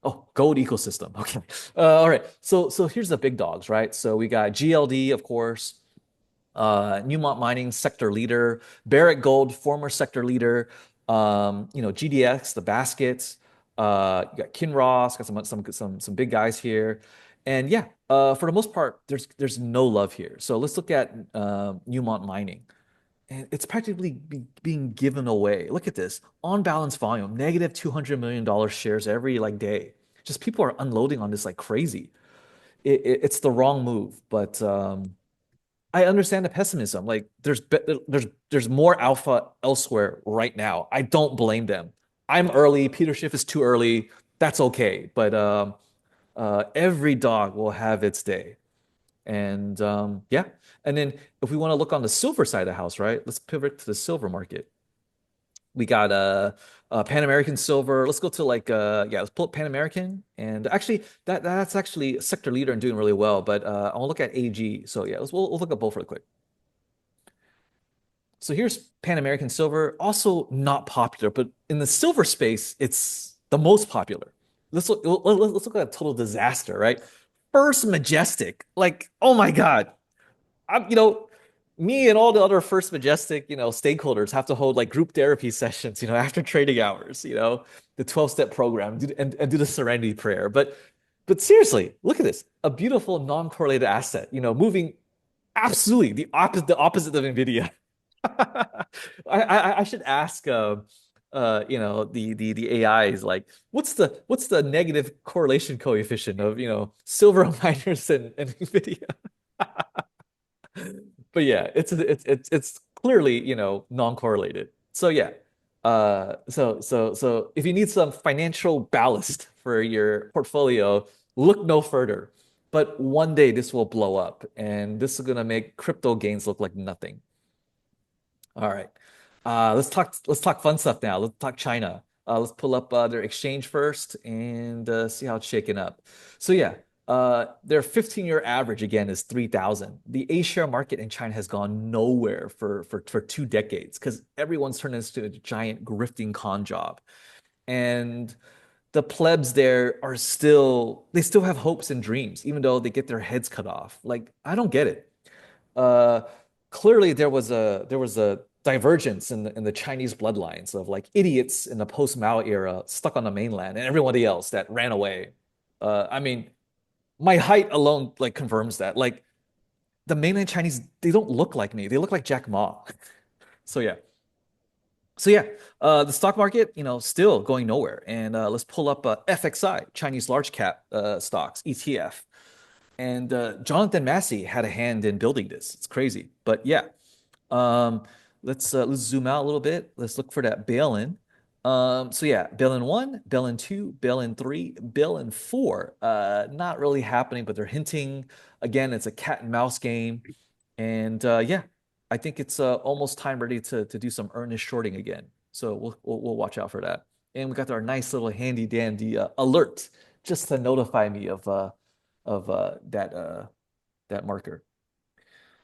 Oh, gold ecosystem. Okay. All right. So here's the big dogs, right? So we got GLD, of course, Newmont Mining, sector leader, Barrick Gold, former sector leader, GDX, the baskets, you got Kinross, got some big guys here. And yeah, for the most part, there's no love here. So let's look at Newmont Mining. And it's practically being given away. Look at this. On balance volume, negative $200 million shares every like day. Just people are unloading on this like crazy. It's the wrong move, but I understand the pessimism. Like there's more alpha elsewhere right now. I don't blame them. I'm early. Peter Schiff is too early. That's okay. But every dog will have its day. And yeah. And then if we want to look on the silver side of the house, right? Let's pivot to the silver market. We got Pan American silver. Let's go to like yeah, let's pull up Pan American. And actually that's actually a sector leader and doing really well. But I want to look at AG. So yeah, we'll look at both really quick. So here's Pan American silver, also not popular, but in the silver space, it's the most popular. Let's look at a total disaster, right? First Majestic, like oh my God, I'm me and all the other First Majestic stakeholders have to hold like group therapy sessions after trading hours, the 12-step program and do the Serenity Prayer. But seriously, look at this, a beautiful non-correlated asset, moving absolutely the opposite of Nvidia. I should ask the AI is like, what's the negative correlation coefficient of, silver miners and NVIDIA? But yeah, it's clearly, non-correlated. So yeah. So if you need some financial ballast for your portfolio, look no further. But one day this will blow up, and this is gonna make crypto gains look like nothing. All right. Let's talk fun stuff now. Let's talk China. Let's pull up their exchange first and see how it's shaking up. So yeah, their 15-year average again is 3,000. The A-share market in China has gone nowhere for 2 decades because everyone's turned into a giant grifting con job. And the plebs there they still have hopes and dreams, even though they get their heads cut off. Like, I don't get it. uh, Clearly there was a divergence in the Chinese bloodlines of like idiots in the post-Mao era stuck on the mainland and everybody else that ran away. I mean, my height alone like confirms that. Like the mainland Chinese, they don't look like me. They look like Jack Ma. So yeah. So yeah, the stock market, still going nowhere. And let's pull up FXI, Chinese large cap stocks, ETF. And Jonathan Massey had a hand in building this. It's crazy, but yeah. Um, let's zoom out a little bit. Let's look for that bail-in. So yeah, bail-in one, bail-in two, bail-in three, bail-in four. Not really happening, but they're hinting. Again, it's a cat and mouse game, and yeah, I think it's almost time ready to do some earnest shorting again. So we'll watch out for that. And we got our nice little handy dandy alert just to notify me of that marker.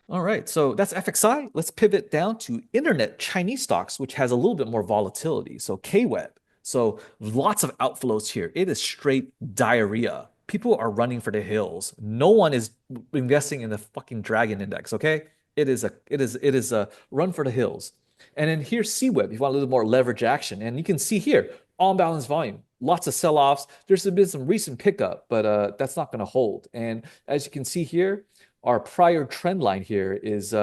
All right, so that's FXI. Let's pivot down to internet Chinese stocks, which has a little bit more volatility. So KWEB. So lots of outflows here. It is straight diarrhea. People are running for the hills. No one is investing in the fucking Dragon Index, okay? It is a run for the hills. And then here's CWEB, if you want a little more leverage action. And you can see here, on balance volume, lots of sell-offs. There's been some recent pickup, but that's not going to hold. And as you can see here, our prior trend line here is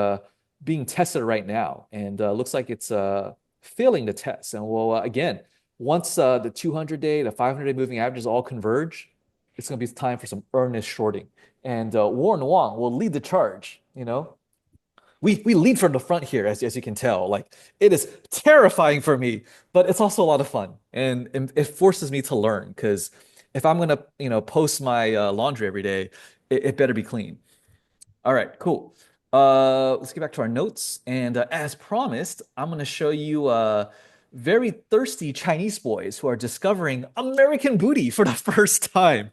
being tested right now, and looks like it's failing the test. And well, again, once the 200-day, the 500-day moving averages all converge, it's going to be time for some earnest shorting. And Warren Wong will lead the charge. We lead from the front here, as you can tell. Like, it is terrifying for me, but it's also a lot of fun, and it forces me to learn because if I'm gonna post my laundry every day, it better be clean. All right, cool. Let's get back to our notes. And as promised, I'm going to show you very thirsty Chinese boys who are discovering American booty for the first time.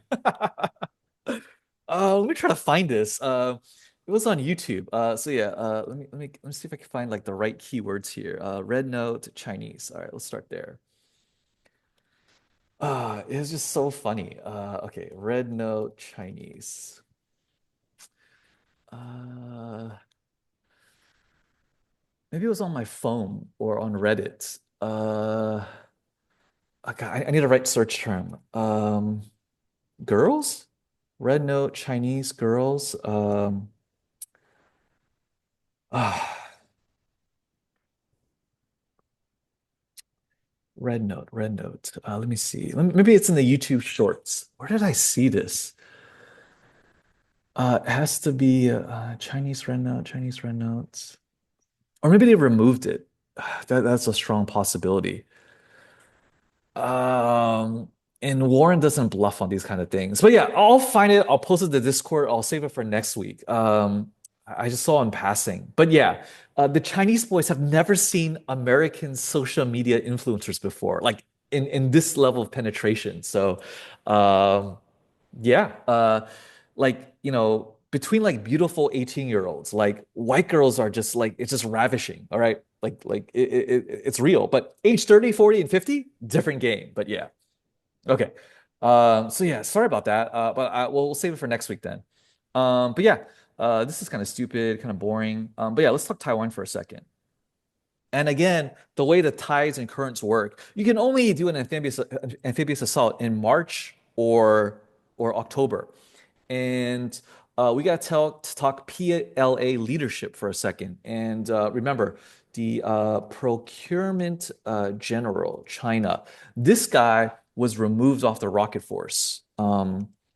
Let me try to find this. It was on YouTube. So yeah, let me see if I can find like the right keywords here. Red note Chinese. All right, let's start there. It was just so funny. Okay, red note Chinese. Uh, Maybe it was on my phone or on Reddit. Okay, I need a right search term. Girls? Red note, Chinese girls. Ah, red note, red note. Let me see. Maybe it's in the YouTube shorts. Where did I see this? It has to be Chinese red note, Chinese red notes. Or maybe they removed it. That's a strong possibility. Um, and Warren doesn't bluff on these kind of things. But yeah, I'll find it. I'll post it to Discord. I'll save it for next week. I just saw in passing. But yeah, the Chinese boys have never seen American social media influencers before, like in this level of penetration. So, um, yeah, like between like beautiful 18-year-olds, like white girls are just like it's just ravishing. All right, like it's real. But age 30, 40, and 50, different game. But yeah, okay. So yeah, sorry about that. But we'll save it for next week then. But yeah, this is kind of stupid, kind of boring. But yeah, let's talk Taiwan for a second. And again, the way the tides and currents work, you can only do an amphibious assault in March or October. And we got to talk PLA leadership for a second. And remember, the procurement general, China. This guy was removed off the rocket force.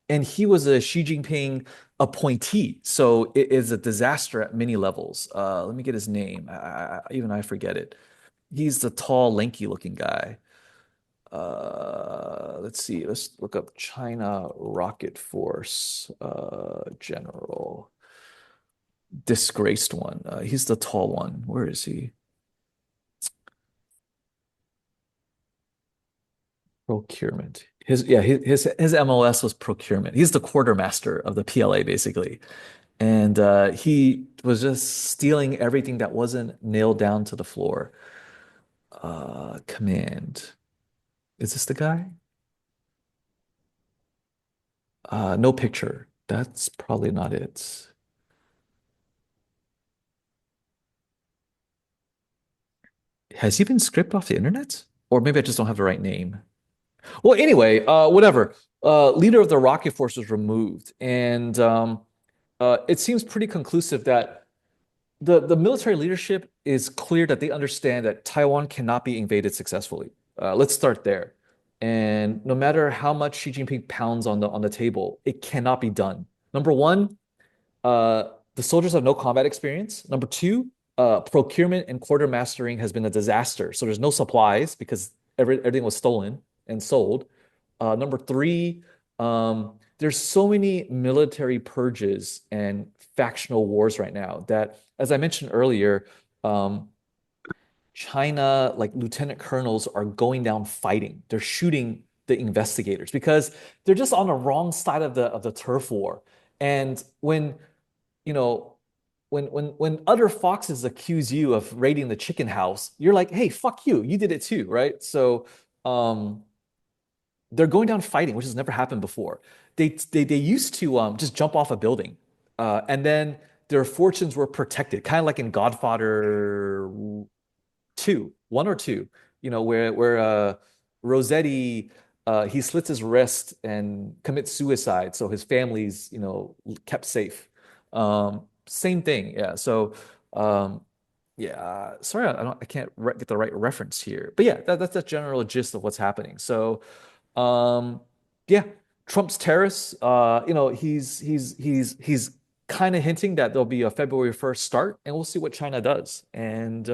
And he was a Xi Jinping appointee. So it is a disaster at many levels. Let me get his name. Even I forget it. He's the tall, lanky looking guy. Let's see. Let's look up China Rocket Force General. Disgraced one. He's the tall one. Where is he? Procurement. His MLS was procurement. He's the quartermaster of the PLA basically. And he was just stealing everything that wasn't nailed down to the floor. Command. Is this the guy? No picture. That's probably not it. Has he been scraped off the internet? Or maybe I just don't have the right name. Well, anyway, whatever. Leader of the rocket force was removed, and it seems pretty conclusive that the military leadership is clear that they understand that Taiwan cannot be invaded successfully. Let's start there. And no matter how much Xi Jinping pounds on the table, it cannot be done. Number one, the soldiers have no combat experience. Number two, procurement and quartermastering has been a disaster. So there's no supplies because everything was stolen and sold. Number three, there's so many military purges and factional wars right now that, as I mentioned earlier, China, like lieutenant colonels, are going down fighting. They're shooting the investigators because they're just on the wrong side of the turf war. And when you know when other foxes accuse you of raiding the chicken house, you're like, hey, fuck you, you did it too, right? So they're going down fighting, which has never happened before. They used to just jump off a building, and then their fortunes were protected, kind of like in Godfather one or two, where Rossetti he slits his wrist and commits suicide, so his family's kept safe. Same thing, yeah. So yeah, sorry, I can't get the right reference here, but yeah, that's the general gist of what's happening. So yeah, Trump's tariffs, he's kind of hinting that there'll be a February 1st start, and we'll see what China does. And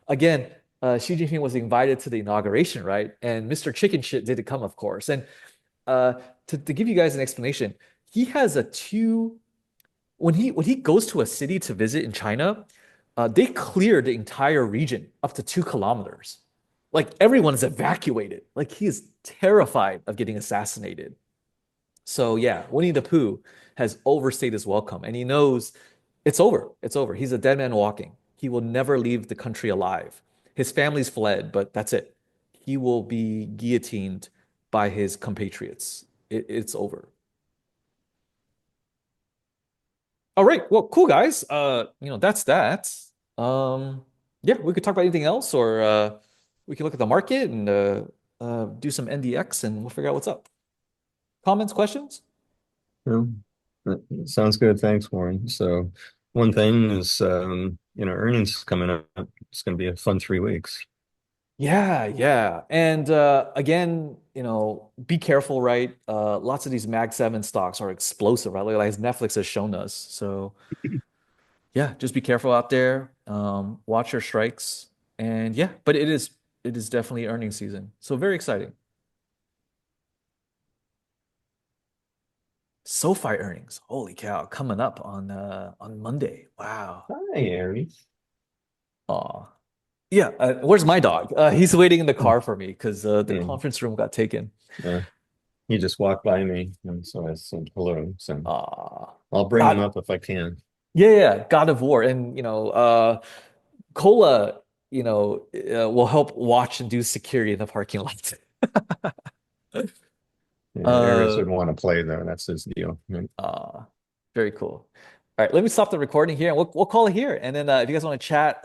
again, Xi Jinping was invited to the inauguration, right? And Mr. Chicken Shit didn't come, of course. And to give you guys an explanation, he has when he goes to a city to visit in China, they clear the entire region up to 2 kilometers. Like everyone is evacuated. Like he is terrified of getting assassinated. So yeah, Winnie the Pooh has overstayed his welcome, and he knows it's over. It's over. He's a dead man walking. He will never leave the country alive. His family's fled, but that's it. He will be guillotined by his compatriots. It's over. All right. Well, cool, guys. That's that. Yeah, we could talk about anything else, or we can look at the market and do some NDX, and we'll figure out what's up. Comments, questions? Yeah, that sounds good. Thanks, Warren. So one thing is, earnings coming up. It's going to be a fun 3 weeks. Yeah, yeah. And again, be careful, right? Lots of these Mag 7 stocks are explosive, right? Like Netflix has shown us. So yeah, just be careful out there. Watch your strikes. And yeah, but it is definitely earnings season. So very exciting. SoFi earnings. Holy cow, coming up on Monday. Wow. Hi, Aries. Aw. Yeah, where's my dog? He's waiting in the car for me because the conference room got taken. Yeah, he just walked by me, and so I said hello. So I'll bring God, him up if I can. yeah, God of War, and Cola, will help watch and do security in the parking lot. Yeah, Aries would want to play though. That's his deal. Very cool. All right, let me stop the recording here, and we'll call it here. And then if you guys want to chat,